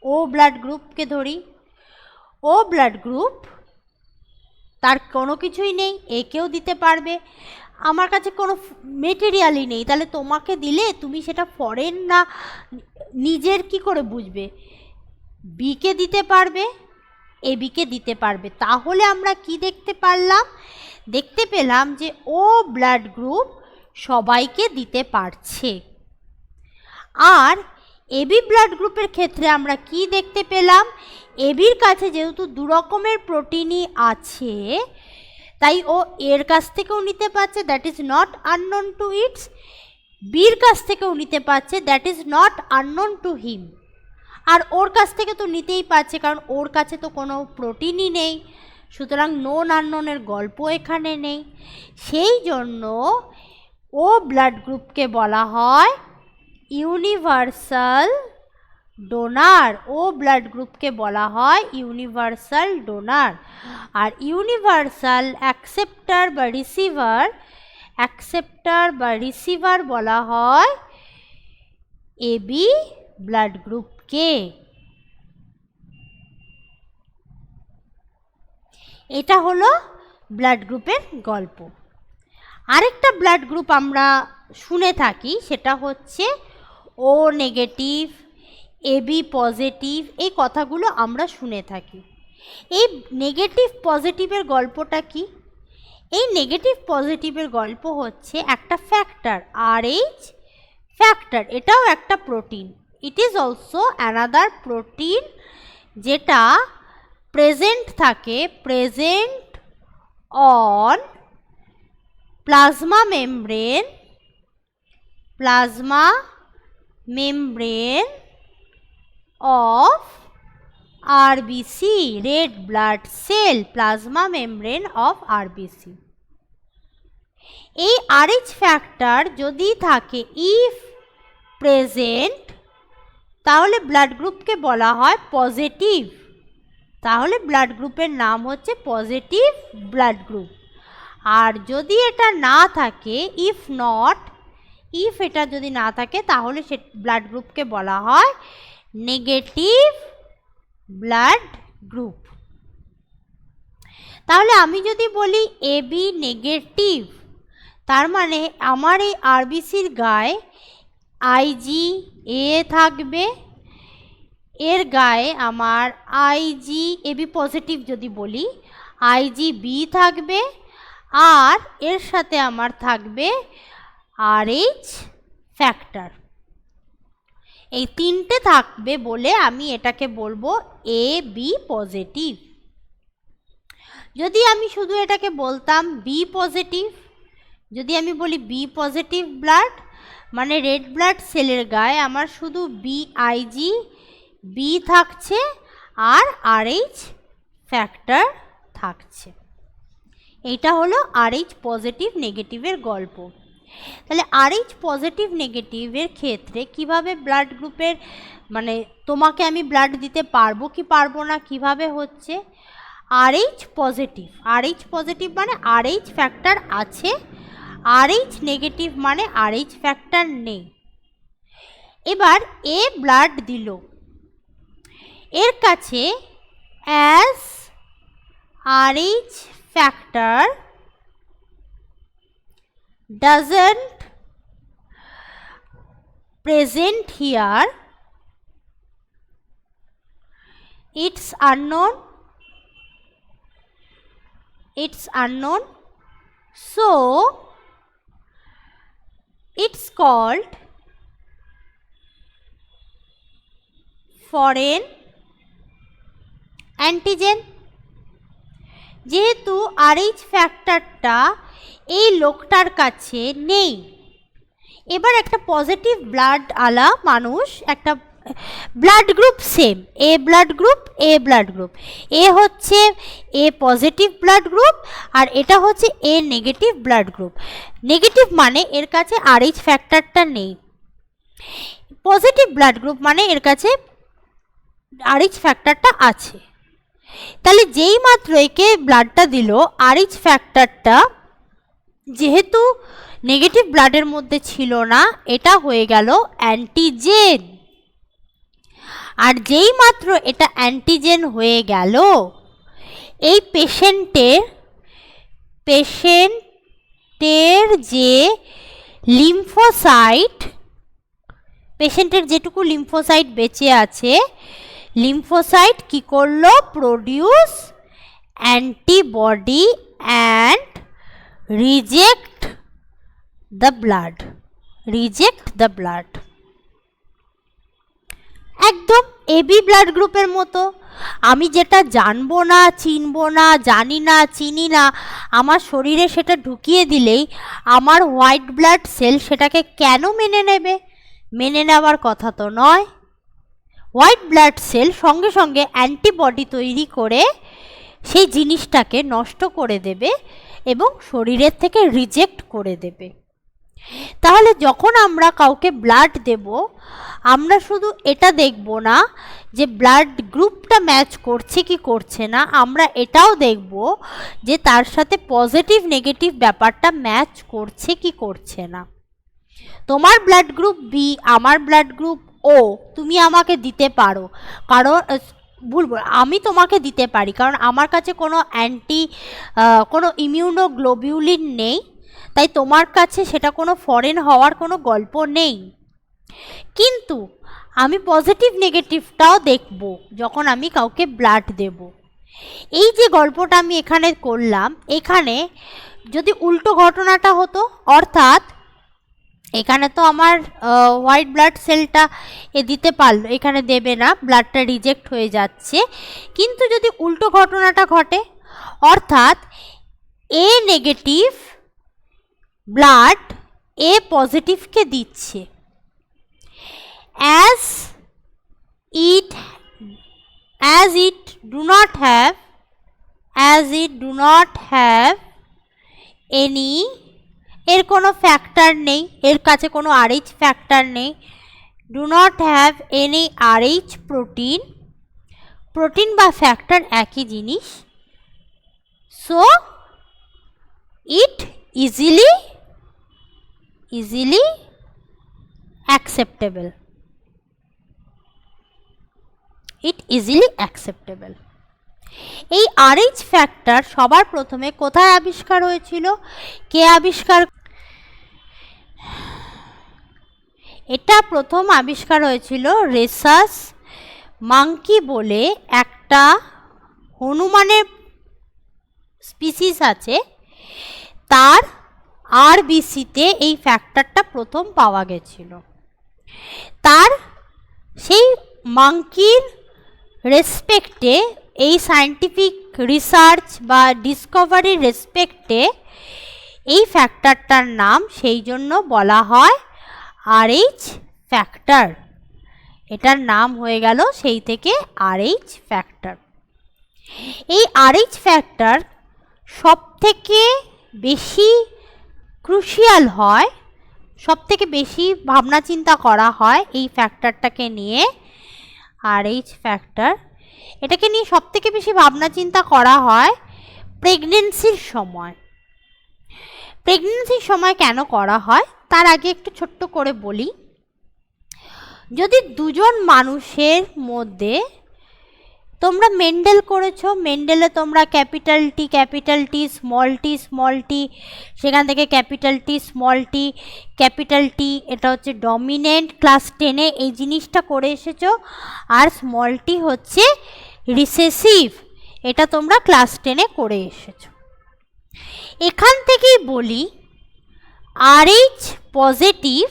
ও ব্লাড গ্রুপকে ধরি, ও ব্লাড গ্রুপ তার কোনো কিছুই নেই, একেও দিতে পারবে। আমার কাছে কোনো মেটেরিয়ালই নেই, তাহলে তোমাকে দিলে তুমি সেটা ফরেন না নিজের কি করে বুঝবে? বিকে দিতে পারবে, এ বিকে দিতে পারবে। তাহলে আমরা কি দেখতে পারলাম? দেখতে পেলাম যে ও ব্লাড গ্রুপ সবাইকে দিতে পারছে। আর এবি ব্লাড গ্রুপের ক্ষেত্রে আমরা কি দেখতে পেলাম? এবির কাছে যেহেতু দু রকমের প্রোটিনই আছে, তাই ও এর কাছ থেকেও নিতে পারছে, that is not unknown to its, বির কাছ থেকেও নিতে পারছে, that is not unknown to him. আর ওর কাছ থেকে তো নিতেই পারছে, কারণ ওর কাছে তো কোনো প্রোটিনই নেই, সুতরাং নোন আননোনের গল্প এখানে নেই। সেই জন্য ও ব্লাড গ্রুপকে বলা হয় ইউনিভার্সাল ডোনার। ও ব্লাড গ্রুপকে বলা হয় ইউনিভার্সাল ডোনার। আর ইউনিভার্সাল অ্যাকসেপ্টার বা রিসিভার বলা হয় এবি ব্লাড গ্রুপকে। এটা হলো ব্লাড গ্রুপের গল্প। আরেকটা ব্লাড গ্রুপ আমরা শুনে থাকি, সেটা হচ্ছে ও নেগেটিভ, এবি পজিটিভ, এই কথাগুলো আমরা শুনে থাকি। এই নেগেটিভ পজিটিভের গল্পটা কি? এই নেগেটিভ পজিটিভের গল্প হচ্ছে একটা ফ্যাক্টর, RH ফ্যাক্টর, এটাও একটা protein. It is also another protein, যেটা প্রেজেন্ট থাকে on plasma membrane of RBC, red blood cell, plasma membrane of RBC। এই RH ফ্যাক্টর যদি থাকে ইফ প্রেজেন্ট, তাহলে ব্লাড গ্রুপকে বলা হয় পজিটিভ। তাহলে ব্লাড গ্রুপের নাম হচ্ছে পজিটিভ ব্লাড গ্রুপ। আর যদি এটা না থাকে, ইফ এটা যদি না থাকে, তাহলে সে ব্লাড গ্রুপকে বলা হয় নেগেটিভ ব্লাড গ্রুপ। তাহলে আমি যদি বলি এবি নেগেটিভ, তার মানে আমার এই আরবিসির গায়ে আইজি এ থাকবে, এর গায়ে আমার আইজি এবি পজিটিভ যদি বলি, আইজি বি থাকবে, আর এর সাথে আমার থাকবে RH ফ্যাক্টর। এই তিনটে থাকবে বলে আমি এটাকে বলবো এ বি পজিটিভ। যদি আমি শুধু এটাকে বলতাম বি পজিটিভ, যদি আমি বলি বি পজিটিভ ব্লাড, মানে রেড ব্লাড সেলের গায়ে আমার শুধু আইজি বি থাকছে আর RH ফ্যাক্টর থাকছে। এইটা হলো RH পজিটিভ নেগেটিভের গল্প। তাহলে RH পজিটিভ নেগেটিভের ক্ষেত্রে কিভাবে ব্লাড গ্রুপের, মানে তোমাকে আমি ব্লাড দিতে পারবো কি পারবো না, কিভাবে হচ্ছে? RH পজিটিভ মানে RH ফ্যাক্টর আছে, RH নেগেটিভ মানে RH ফ্যাক্টর নেই। এবার এ ব্লাড দিল, এর কাছে as RH factor doesn't present here, it's unknown, so it's called foreign antigen. যেহেতু RH ফ্যাক্টরটা এই লোকটার কাছে নেই, এবার একটা পজিটিভ ব্লাড আলা মানুষ, একটা ব্লাড গ্রুপ সেম, এ ব্লাড গ্রুপ, এ ব্লাড গ্রুপ, এ হচ্ছে এ পজিটিভ ব্লাড গ্রুপ আর এটা হচ্ছে এ নেগেটিভ ব্লাড গ্রুপ। নেগেটিভ মানে এর কাছে RH ফ্যাক্টরটা নেই, পজিটিভ ব্লাড গ্রুপ মানে এর কাছে RH ফ্যাক্টরটা আছে। তাহলে যেই মাত্র একে ব্লাডটা দিল, RH ফ্যাক্টরটা যেহেতু নেগেটিভ ব্লাডের মধ্যে ছিল না, এটা হয়ে গেল অ্যান্টিজেন। আর যেই মাত্র এটা অ্যান্টিজেন হয়ে গেল, এই পেশেন্টের যে লিম্ফোসাইট, পেশেন্টের যেটুকু লিম্ফোসাইট বেঁচে আছে, লিম্ফোসাইট কি করলো? Produce antibody and reject the blood. একদম এবি ব্লাড গ্রুপের মতো। আমি যেটা জানবো না, চিনবো না, জানি না, চিনি না, আমার শরীরে সেটা ঢুকিয়ে দিলেই আমার হোয়াইট ব্লাড সেল সেটাকে কেন মেনে নেবে? মেনে নেওয়ার কথা তো নয়। হোয়াইট ব্লাড সেল সঙ্গে সঙ্গে অ্যান্টিবডি তৈরি করে সেই জিনিসটাকে নষ্ট করে দেবে এবং শরীরের থেকে রিজেক্ট করে দেবে। তাহলে যখন আমরা কাউকে ব্লাড দেব, আমরা শুধু এটা দেখব না যে ব্লাড গ্রুপটা ম্যাচ করছে কি করছে না, আমরা এটাও দেখব যে তার সাথে পজিটিভ নেগেটিভ ব্যাপারটা ম্যাচ করছে কি করছে না। তোমার ব্লাড গ্রুপ বি, আমার ব্লাড গ্রুপ ও, তুমি আমাকে দিতে পারো, কারণ আমি তোমাকে দিতে পারি কারণ আমার কাছে কোনো ইমিউনোগ্লোবিউলিন নেই, তাই তোমার কাছে সেটা কোনো ফরেন হওয়ার কোনো গল্প নেই। কিন্তু আমি পজিটিভ নেগেটিভটাও দেখব যখন আমি কাউকে ব্লাড দেব। এই যে গল্পটা আমি এখানে করলাম, এখানে যদি উল্টো ঘটনাটা হতো, অর্থাৎ এখানে তো আমার হোয়াইট ব্লাড সেলটা দিতে পারলো, এখানে দেবে না, ব্লাডটা রিজেক্ট হয়ে যাচ্ছে। কিন্তু যদি উল্টো ঘটনাটা ঘটে, অর্থাৎ এ নেগেটিভ ব্লাড এ পজিটিভকে দিচ্ছে, as it do not have any, এর কোনো ফ্যাক্টর নেই, এর কাছে কোনো RH ফ্যাক্টর নেই, do not have any RH protein বা ফ্যাক্টর একই জিনিস, so it easily acceptable. এই RH ফ্যাক্টর সবার প্রথমে কোথায় আবিষ্কার হয়েছিল? কে আবিষ্কার? এটা প্রথম আবিষ্কার হয়েছিল রেসাস মাঙ্কি বলে একটা হনুমানের স্পিসিস আছে, তার RBCতে এই ফ্যাক্টরটা প্রথম পাওয়া গেছিল। তার সেই মাঙ্কির রেসপেক্টে, এই সায়েন্টিফিক রিসার্চ বা ডিসকভারির রেসপেক্টে এই ফ্যাক্টরটার নাম সেই জন্য বলা হয় RH ফ্যাক্টর। এটার নাম হয়ে গেল সেই থেকে RH ফ্যাক্টর। এই RH ফ্যাক্টর সব থেকে বেশি ক্রুশিয়াল হয়, সব থেকে বেশি ভাবনা চিন্তা করা হয় এই ফ্যাক্টরটাকে নিয়ে। RH ফ্যাক্টর, এটাকে নিয়ে সব থেকে বেশি ভাবনা চিন্তা করা হয় প্রেগনেন্সির সময়। প্রেগনেন্সির সময় কেন করা হয় তার আগে একটু ছোট্ট করে বলি। যদি দুজন মানুষের মধ্যে, তোমরা মেন্ডেল করেছো, মেন্ডেলে তোমরা ক্যাপিটাল টি স্মল টি, সেখান থেকে ক্যাপিটাল টি, এটা হচ্ছে ডমিনেন্ট, ক্লাস 10-এ এই জিনিসটা করে এসেছো। আর স্মল টি হচ্ছে রিসেসিভ, এটা তোমরা ক্লাস 10-এ করে এসেছো। এখান থেকেই বলি RH পজিটিভ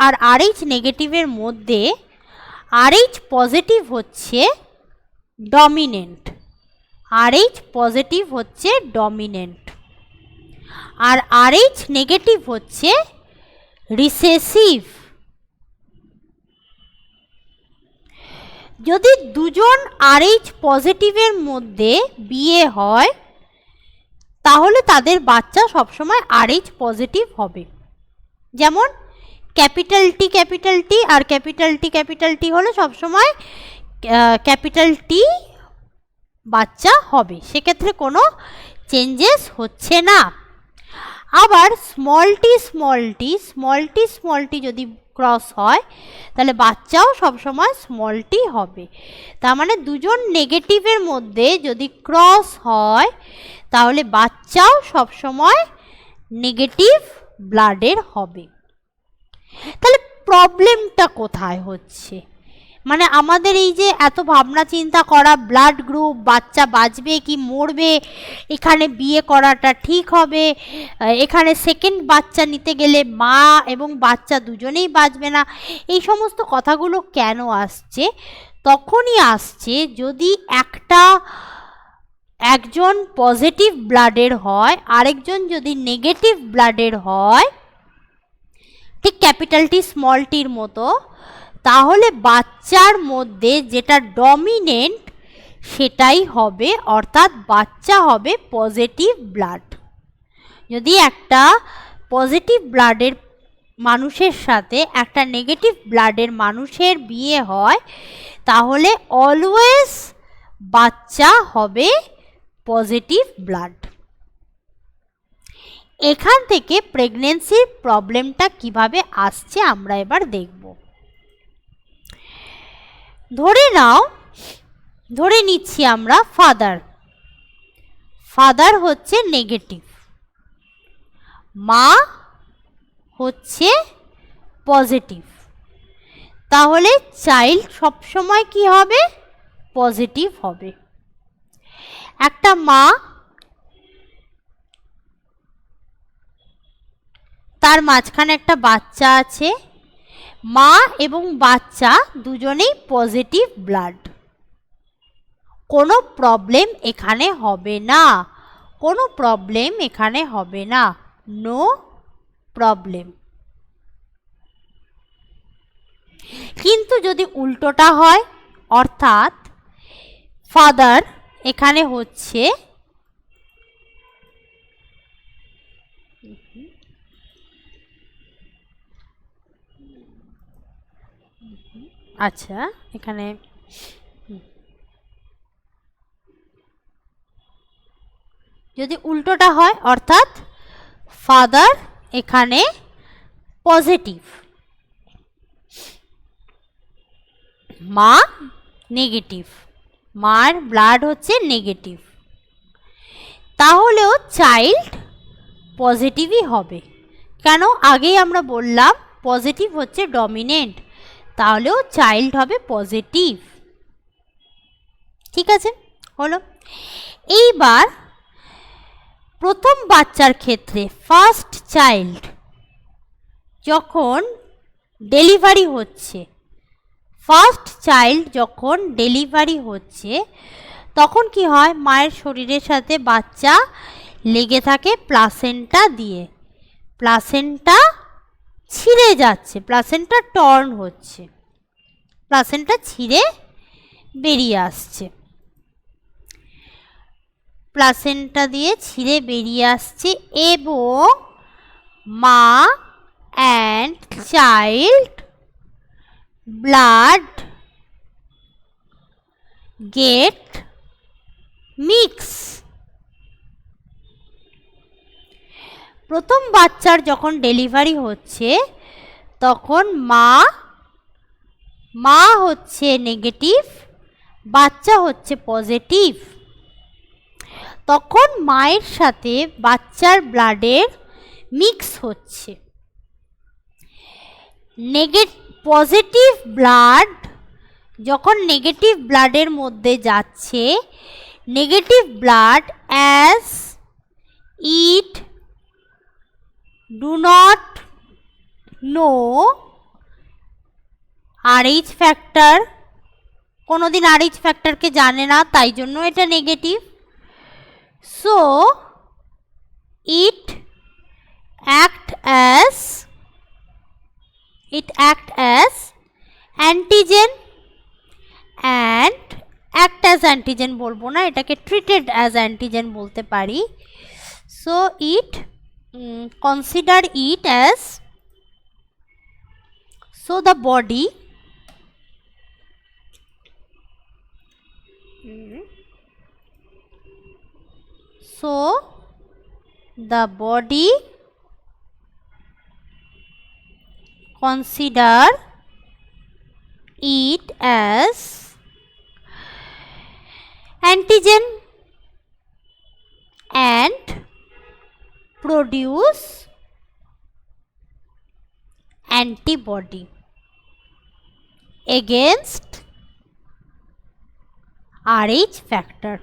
আর RH নেগেটিভের মধ্যে RH পজিটিভ হচ্ছে ডমিনেন্ট, RH পজিটিভ হচ্ছে ডমিনেন্ট, আর RH নেগেটিভ হচ্ছে রিসেসিভ। যদি দুজন RH পজিটিভের মধ্যে বিয়ে হয় তাহলে তাদের বাচ্চা সবসময় RH পজিটিভ হবে। যেমন ক্যাপিটাল টি আর ক্যাপিটাল টি হলে সবসময় ক্যাপিটাল টি বাচ্চা হবে, সেক্ষেত্রে কোনো চেঞ্জেস হচ্ছে না। আবার স্মল টি যদি ক্রস হয় তাহলে বাচ্চাও সবসময় স্মল টি হবে। তার মানে দুজন নেগেটিভের মধ্যে যদি ক্রস হয় তাহলে বাচ্চাও সবসময় নেগেটিভ ব্লাডের হবে। তাহলে প্রবলেমটা কোথায় হচ্ছে? মানে আমাদের এই যে এত ভাবনা চিন্তা করা, ব্লাড গ্রুপ, বাচ্চা বাঁচবে কি মরবে, এখানে বিয়ে করাটা ঠিক হবে, এখানে সেকেন্ড বাচ্চা নিতে গেলে মা এবং বাচ্চা দুজনেই বাঁচবে না, এই সমস্ত কথাগুলো কেন আসছে? তখনই আসছে যদি একজন পজিটিভ ব্লাডের হয়, আরেকজন যদি নেগেটিভ ব্লাডের হয়, ঠিক ক্যাপিটাল টি স্মল টির মতো, তাহলে বাচ্চার মধ্যে যেটা ডমিনেন্ট সেটাই হবে, অর্থাৎ বাচ্চা হবে পজিটিভ ব্লাড। যদি একটা পজিটিভ ব্লাডের মানুষের সাথে একটা নেগেটিভ ব্লাডের মানুষের বিয়ে হয় তাহলে অলওয়েজ বাচ্চা হবে পজিটিভ ব্লাড। এখান থেকে প্রেগন্যান্সির প্রবলেমটা কিভাবে আসছে আমরা এবার দেখব। ধরে নিচ্ছি আমরা ফাদার হচ্ছে নেগেটিভ, মা হচ্ছে পজিটিভ, তাহলে চাইল্ড সবসময় কি হবে? পজিটিভ হবে। একটা মা, তার মাঝখানে একটা বাচ্চা আছে, মা এবং বাচ্চা দুজনেই পজিটিভ ব্লাড, কোনো প্রবলেম এখানে হবে না, নো প্রবলেম। কিন্তু যদি উল্টোটা হয়, অর্থাৎ ফাদার এখানে হচ্ছে এখানে যদি উল্টোটা হয়, অর্থাৎ ফাদার এখানে পজিটিভ, মা নেগেটিভ, মার ব্লাড হচ্ছে নেগেটিভ, তাহলেও চাইল্ড পজিটিভই হবে। কেন? আগেই আমরা বললাম পজিটিভ হচ্ছে ডমিনেন্ট, তাহলেও চাইল্ড হবে পজিটিভ। ঠিক আছে, হলো। এইবার প্রথম বাচ্চার ক্ষেত্রে ফার্স্ট চাইল্ড যখন ডেলিভারি হচ্ছে, তখন কি হয়? মায়ের শরীরের সাথে বাচ্চা লেগে থাকে প্লাসেন্টা দিয়ে, প্লাসেন্টা ছিঁড়ে যাচ্ছে, প্লাসেন্টা টর্ন হচ্ছে, প্লাসেন্টা ছিঁড়ে বেরিয়ে আসছে, প্লাসেন্টা দিয়ে ছিঁড়ে বেরিয়ে আসছে এবং মা and child blood get mix. প্রথম বাচ্চার যখন ডেলিভারি হচ্ছে তখন মা হচ্ছে নেগেটিভ, বাচ্চা হচ্ছে পজিটিভ, তখন মায়ের সাথে বাচ্চার ব্লাডের মিক্স হচ্ছে। পজিটিভ ব্লাড যখন নেগেটিভ ব্লাডের মধ্যে যাচ্ছে, negative blood as it do not know RH factor, কোনোদিন RH ফ্যাক্টরকে জানে না, তাই জন্য এটা negative. So it act as antigen and act as antigen বলবো না, এটাকে treated as antigen বলতে পারি। so it consider it as, so the body consider it as antigen and produce antibody against RH factor।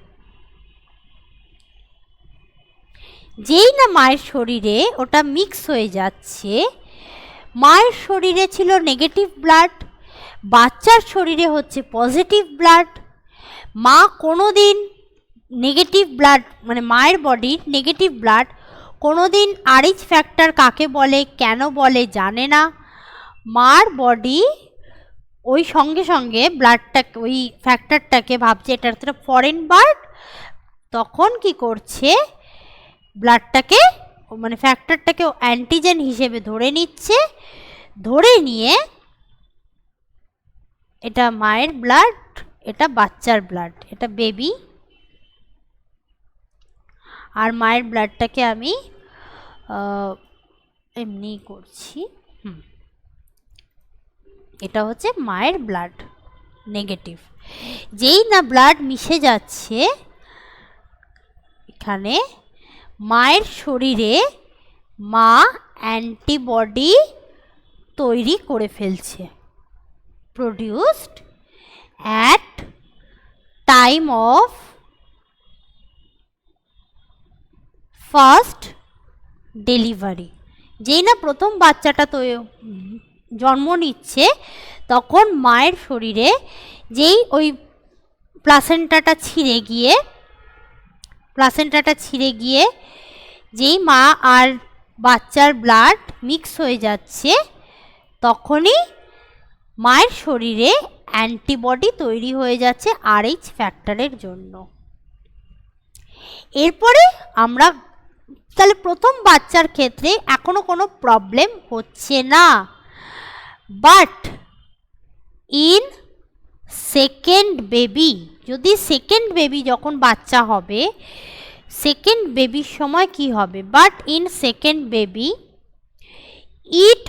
যেই না মায়ের শরীরে ওটা মিক্স হয়ে যাচ্ছে, মায়ের শরীরে ছিল নেগেটিভ ব্লাড, বাচ্চার শরীরে হচ্ছে পজিটিভ ব্লাড। মা কোনো দিন নেগেটিভ ব্লাড, মানে মায়ের বডির নেগেটিভ ব্লাড কোনোদিন RH ফ্যাক্টর কাকে বলে, কেন বলে জানে না। মার বডি ওই সঙ্গে সঙ্গে ব্লাডটাকে, ওই ফ্যাক্টরটাকে ভাবছে এটা একটা ফরেন বার্ড, তখন কি করছে, ব্লাডটাকে মানে ফ্যাক্টরটাকে অ্যান্টিজেন হিসেবে ধরে নিচ্ছে, ধরে নিয়ে এটা মায়ের ব্লাড, এটা বাচ্চার ব্লাড, এটা বেবি, আর মায়ের ব্লাডটাকে আমি এমনি করছি, এটা হচ্ছে মায়ের ব্লাড নেগেটিভ। যেই না ব্লাড মিশে যাচ্ছে এখানে, মায়ের শরীরে মা অ্যান্টিবডি তৈরি করে ফেলছে, produced at time of first delivery. যেই না প্রথম বাচ্চাটা তো জন্ম নিচ্ছে, তখন মায়ের শরীরে যেই ওই প্লাসেন্টাটা ছিঁড়ে গিয়ে যেই মা আর বাচ্চার ব্লাড মিক্স হয়ে যাচ্ছে, তখনই মায়ের শরীরে অ্যান্টিবডি তৈরি হয়ে যাচ্ছে RH ফ্যাক্টরের জন্য। এরপরে আমরা তাহলে প্রথম বাচ্চার ক্ষেত্রে এখনো কোনো প্রবলেম হচ্ছে না, বাট ইন সেকেন্ড বেবি, যদি সেকেন্ড বেবি যখন বাচ্চা হবে, সেকেন্ড বেবির সময় কি হবে, but in second baby it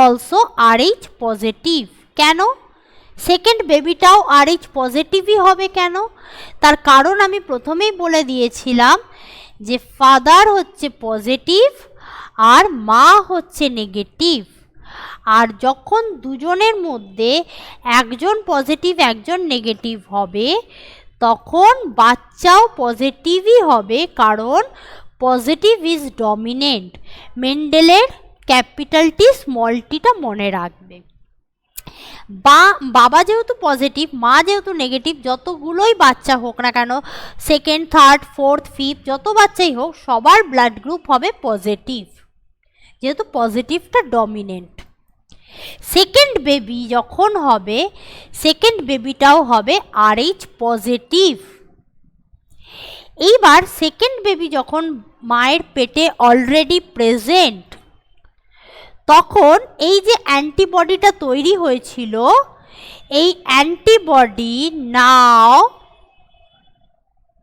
also RH positive. কেন সেকেন্ড বেবিটাও RH পজিটিভই হবে কেন? তার কারণ আমি প্রথমেই বলে দিয়েছিলাম যে ফাদার হচ্ছে পজিটিভ আর মা হচ্ছে নেগেটিভ, আর যখন দুজনের মধ্যে একজন পজিটিভ একজন নেগেটিভ হবে, তখন বাচ্চাও পজিটিভই হবে, কারণ পজিটিভ ইজ ডমিনেন্ট। মেন্ডেলের ক্যাপিটাল টি স্মল টিটা মনে রাখবে। বাবা যেহেতু পজিটিভ, মা যেহেতু নেগেটিভ, যতগুলোই বাচ্চা হোক না কেন, সেকেন্ড থার্ড ফোর্থ ফিফথ যত বাচ্চাই হোক, সবার ব্লাড গ্রুপ হবে পজিটিভ, যেহেতু পজিটিভটা ডমিনেন্ট। সেকেন্ড বেবি যখন হবে, সেকেন্ড বেবিটাও হবে RH পজিটিভ। এইবার সেকেন্ড বেবি যখন মায়ের পেটে অলরেডি প্রেজেন্ট, তখন এই যে অ্যান্টিবডিটা তৈরি হয়েছিল, এই antibody now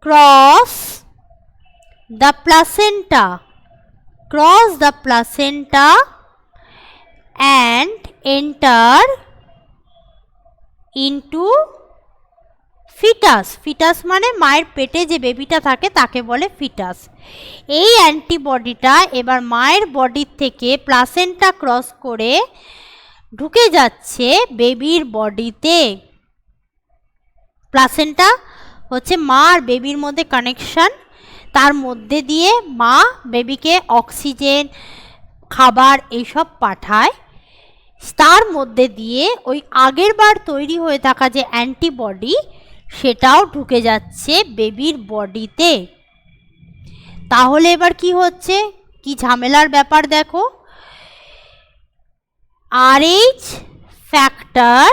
cross the placenta and enter into foetus. Foetus মানে মায়ের পেটে যে বেবিটা থাকে তাকে বলে ফিটাস। এই অ্যান্টিবডিটা এবার মায়ের বডির থেকে প্লাসেন্টা ক্রস করে ঢুকে যাচ্ছে বেবির বডিতে। প্লাসেন্টা হচ্ছে মা আর বেবির মধ্যে কানেকশন, তার মধ্যে দিয়ে মা বেবিকে অক্সিজেন খাবার এইসব পাঠায়, তার মধ্যে দিয়ে ওই আগের বার তৈরি হয়ে থাকা যে অ্যান্টিবডি সেটাও ঢুকে যাচ্ছে বেবির বডিতে। তাহলে এবার কি হচ্ছে, কি ঝামেলার ব্যাপার দেখো। RH ফ্যাক্টর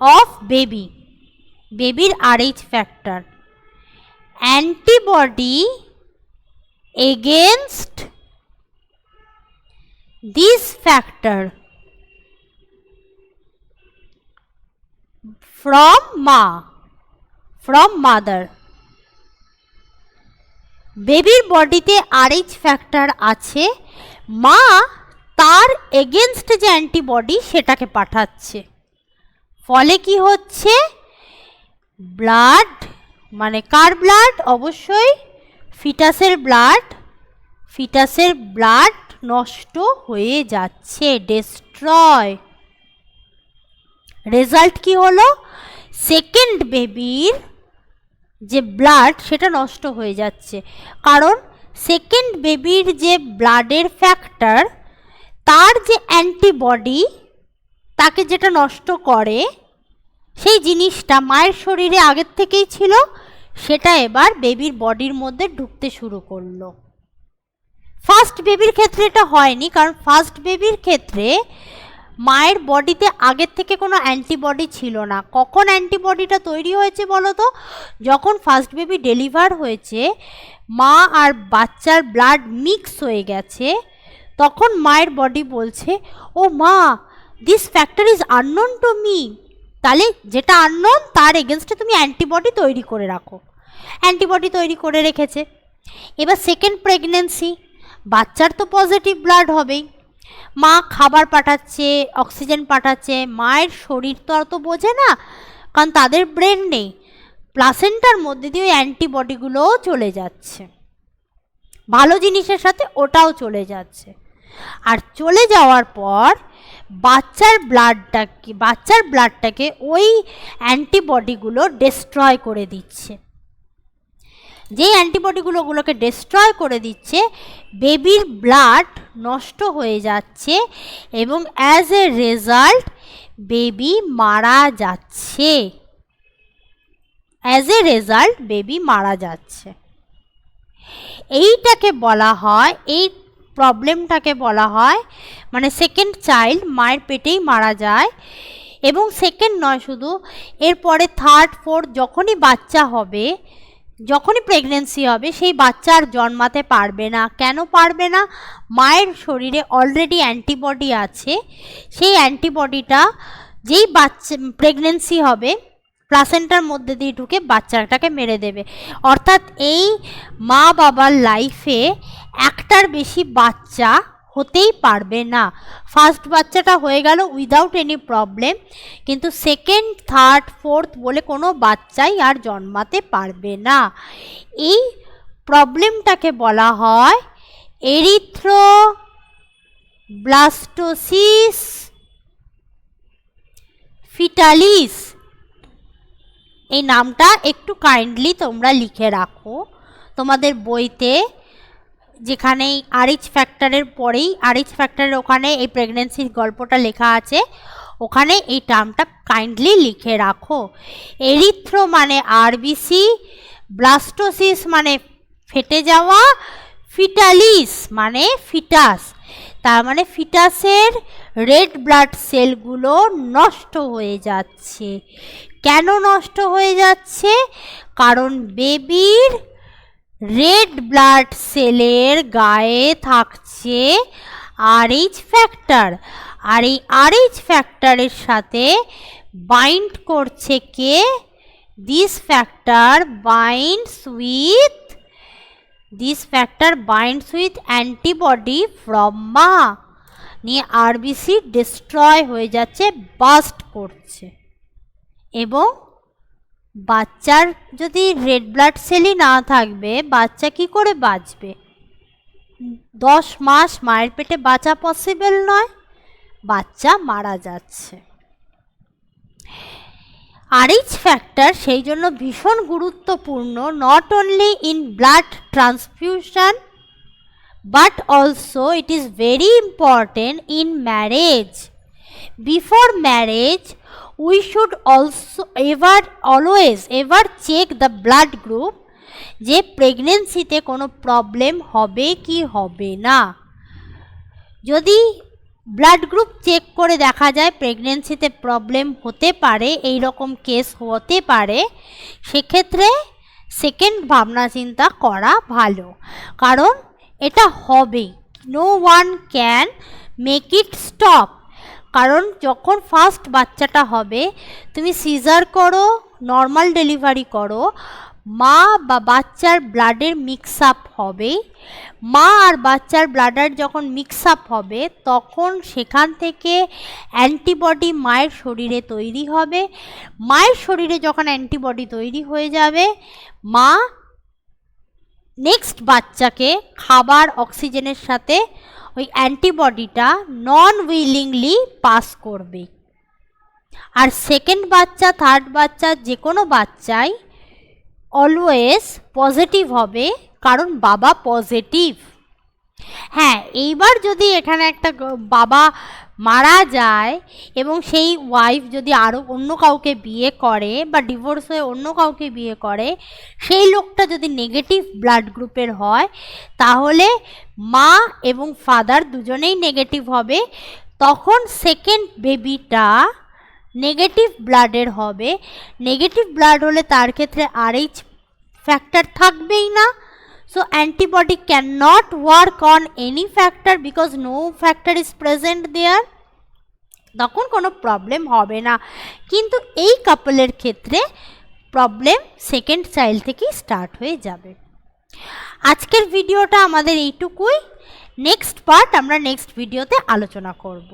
অফ বেবির RH factor, antibody against this factor from mother. বেবির বডিতে RH ফ্যাক্টর আছে, মা তার এগেনস্ট যে অ্যান্টিবডি সেটাকে পাঠাচ্ছে। ফলে কি হচ্ছে, ব্লাড, মানে কার ব্লাড, অবশ্যই ফিটাসের ব্লাড নষ্ট হয়ে যাচ্ছে, ডেস্ট্রয়। রেজাল্ট কি হলো, সেকেন্ড বেবির যে ব্লাড সেটা নষ্ট হয়ে যাচ্ছে, কারণ সেকেন্ড বেবির যে ব্লাডের ফ্যাক্টর, তার যে অ্যান্টিবডি তাকে যেটা নষ্ট করে, সেই জিনিসটা মায়ের শরীরে আগের থেকেই ছিল, সেটা এবার বেবির বডির মধ্যে ঢুকতে শুরু করলো। ফার্স্ট বেবির ক্ষেত্রে এটা হয়নি, কারণ ফার্স্ট বেবির ক্ষেত্রে মায়ের বডিতে আগের থেকে কোনো অ্যান্টিবডি ছিল না। কখন অ্যান্টিবডিটা তৈরি হয়েছে বলো তো, যখন ফার্স্ট বেবি ডেলিভার হয়েছে, মা আর বাচ্চার ব্লাড মিক্স হয়ে গেছে, তখন মায়ের বডি বলছে, ও মা, this factor is unknown to me. তাহলে যেটা আননোন তার এগেনস্টে তুমি অ্যান্টিবডি তৈরি করে রাখো। অ্যান্টিবডি তৈরি করে রেখেছে। এবার সেকেন্ড প্রেগনেন্সি, বাচ্চার তো পজিটিভ ব্লাড হবেই, মা খাবার পাঠাচ্ছে, অক্সিজেন পাঠাচ্ছে, মায়ের শরীর তো আর তো বোঝে না, কারণ তাদের ব্রেন নেই, প্লাসেন্টার মধ্যে দিয়ে ওই অ্যান্টিবডিগুলোও চলে যাচ্ছে, ভালো জিনিসের সাথে ওটাও চলে যাচ্ছে। আর চলে যাওয়ার পর বাচ্চার ব্লাডটাকে ওই অ্যান্টিবডিগুলো ডেস্ট্রয় করে দিচ্ছে। যেই অ্যান্টিবডিগুলোকে ডেস্ট্রয় করে দিচ্ছে, বেবির ব্লাড নষ্ট হয়ে যাচ্ছে এবং অ্যাজ এ রেজাল্ট বেবি মারা যাচ্ছে। এইটাকে বলা হয়, এই প্রবলেমটাকে বলা হয়, মানে সেকেন্ড চাইল্ড মায়ের পেটেই মারা যায়। এবং সেকেন্ড নয় শুধু, এরপরে থার্ড ফোর্থ যখনই বাচ্চা হবে, যখনই প্রেগনেন্সি হবে, সেই বাচ্চা আর জন্মাতে পারবে না। কেন পারবে না, মায়ের শরীরে অলরেডি অ্যান্টিবডি আছে, সেই অ্যান্টিবডিটা যেই বাচ্চা প্রেগনেন্সি হবে প্লাসেন্টার মধ্যে দিয়ে ঢুকে বাচ্চাটাকে মেরে দেবে। অর্থাৎ এই মা বাবার লাইফে একটার বেশি বাচ্চা হতেই পারবে না। ফার্স্ট বাচ্চাটা হয়ে গেল উইদাউট এনি প্রবলেম, কিন্তু সেকেন্ড থার্ড ফোর্থ বলে কোনো বাচ্চাই আর জন্মাতে পারবে না। এই প্রবলেমটাকে বলা হয় এরিথ্রোব্লাস্টোসিস ফিটালিস। এই নামটা একটু কাইন্ডলি তোমরা লিখে রাখো তোমাদের বইতে, যেখানে RH ফ্যাক্টরের পরেই, RH ফ্যাক্টরের ওখানে এই প্রেগনেন্সির গল্পটা লেখা আছে, ওখানে এই টার্মটা কাইন্ডলি লিখে রাখো। এরিথ্রো মানে RBC, ব্লাস্টোসিস মানে ফেটে যাওয়া, ফিটালিস মানে ফিটাস। তার মানে ফিটাসের রেড ব্লাড সেলগুলো নষ্ট হয়ে যাচ্ছে। কেন নষ্ট হয়ে যাচ্ছে, কারণ বেবির রেড ব্লাড সেলের গায়ে থাকছে RH ফ্যাক্টর, আর এই RH ফ্যাক্টরের সাথে বাইন্ড করছে কে, this factor binds with antibody from মা, নিয়ে RBC ডিস্ট্রয় হয়ে যাচ্ছে, বাস্ট করছে। এবং বাচ্চার যদি রেড ব্লাড সেলই না থাকবে, বাচ্চা কি করে বাঁচবে? 10 মাস মায়ের পেটে বাঁচা পসিবল নয়, বাচ্চা মারা যাচ্ছে। RH ফ্যাক্টর সেই জন্য ভীষণ গুরুত্বপূর্ণ, not only in blood transfusion but also it is very important in marriage. Before marriage we should also always check the blood group যে প্রেগনেন্সিতে কোনো প্রবলেম হবে কি হবে না। যদি ব্লাড গ্রুপ চেক করে দেখা যায় প্রেগনেন্সিতে প্রবলেম হতে পারে, এই রকম কেস হতে পারে, সেক্ষেত্রে সেকেন্ড ভাবনা চিন্তা করা ভালো, কারণ এটা হবে, no one can make it stop. কারণ যখন ফার্স্ট বাচ্চাটা হবে তুমি সিজার করো, নর্মাল ডেলিভারি করো, মা বা বাচ্চার ব্লাডের মিক্স আপ হবে। মা আর বাচ্চার ব্লাডের যখন মিক্স আপ হবে তখন সেখান থেকে অ্যান্টিবডি মায়ের শরীরে তৈরি হবে। মায়ের শরীরে যখন অ্যান্টিবডি তৈরি হয়ে যাবে, মা নেক্সট বাচ্চাকে খাবার অক্সিজেনের সাথে ওই অ্যান্টিবডিটা নন উইলিংলি পাস করবে। আর সেকেন্ড বাচ্চা, থার্ড বাচ্চা, যে কোনো বাচ্চাই অলওয়েজ পজিটিভ হবে, কারণ বাবা পজিটিভ। হ্যাঁ, এইবার যদি এখানে একটা বাবা মারা যায় এবং সেই ওয়াইফ যদি আরও অন্য কাউকে বিয়ে করে বা ডিভোর্স হয়ে অন্য কাউকে বিয়ে করে, সেই লোকটা যদি নেগেটিভ ব্লাড গ্রুপের হয়, তাহলে মা এবং ফাদার দুজনেই নেগেটিভ হবে। তখন সেকেন্ড বেবিটা নেগেটিভ ব্লাডের হবে। নেগেটিভ ব্লাড হলে তার ক্ষেত্রে RH ফ্যাক্টর থাকবেই না। So antibody cannot work on any factor because no factor is present there. তখন কোনো প্রবলেম হবে না। কিন্তু এই কাপলের ক্ষেত্রে প্রবলেম সেকেন্ড চাইল্ড থেকেই স্টার্ট হয়ে যাবে। আজকের ভিডিওটা আমাদের এইটুকুই। নেক্সট পার্ট আমরা নেক্সট ভিডিওতে আলোচনা করব।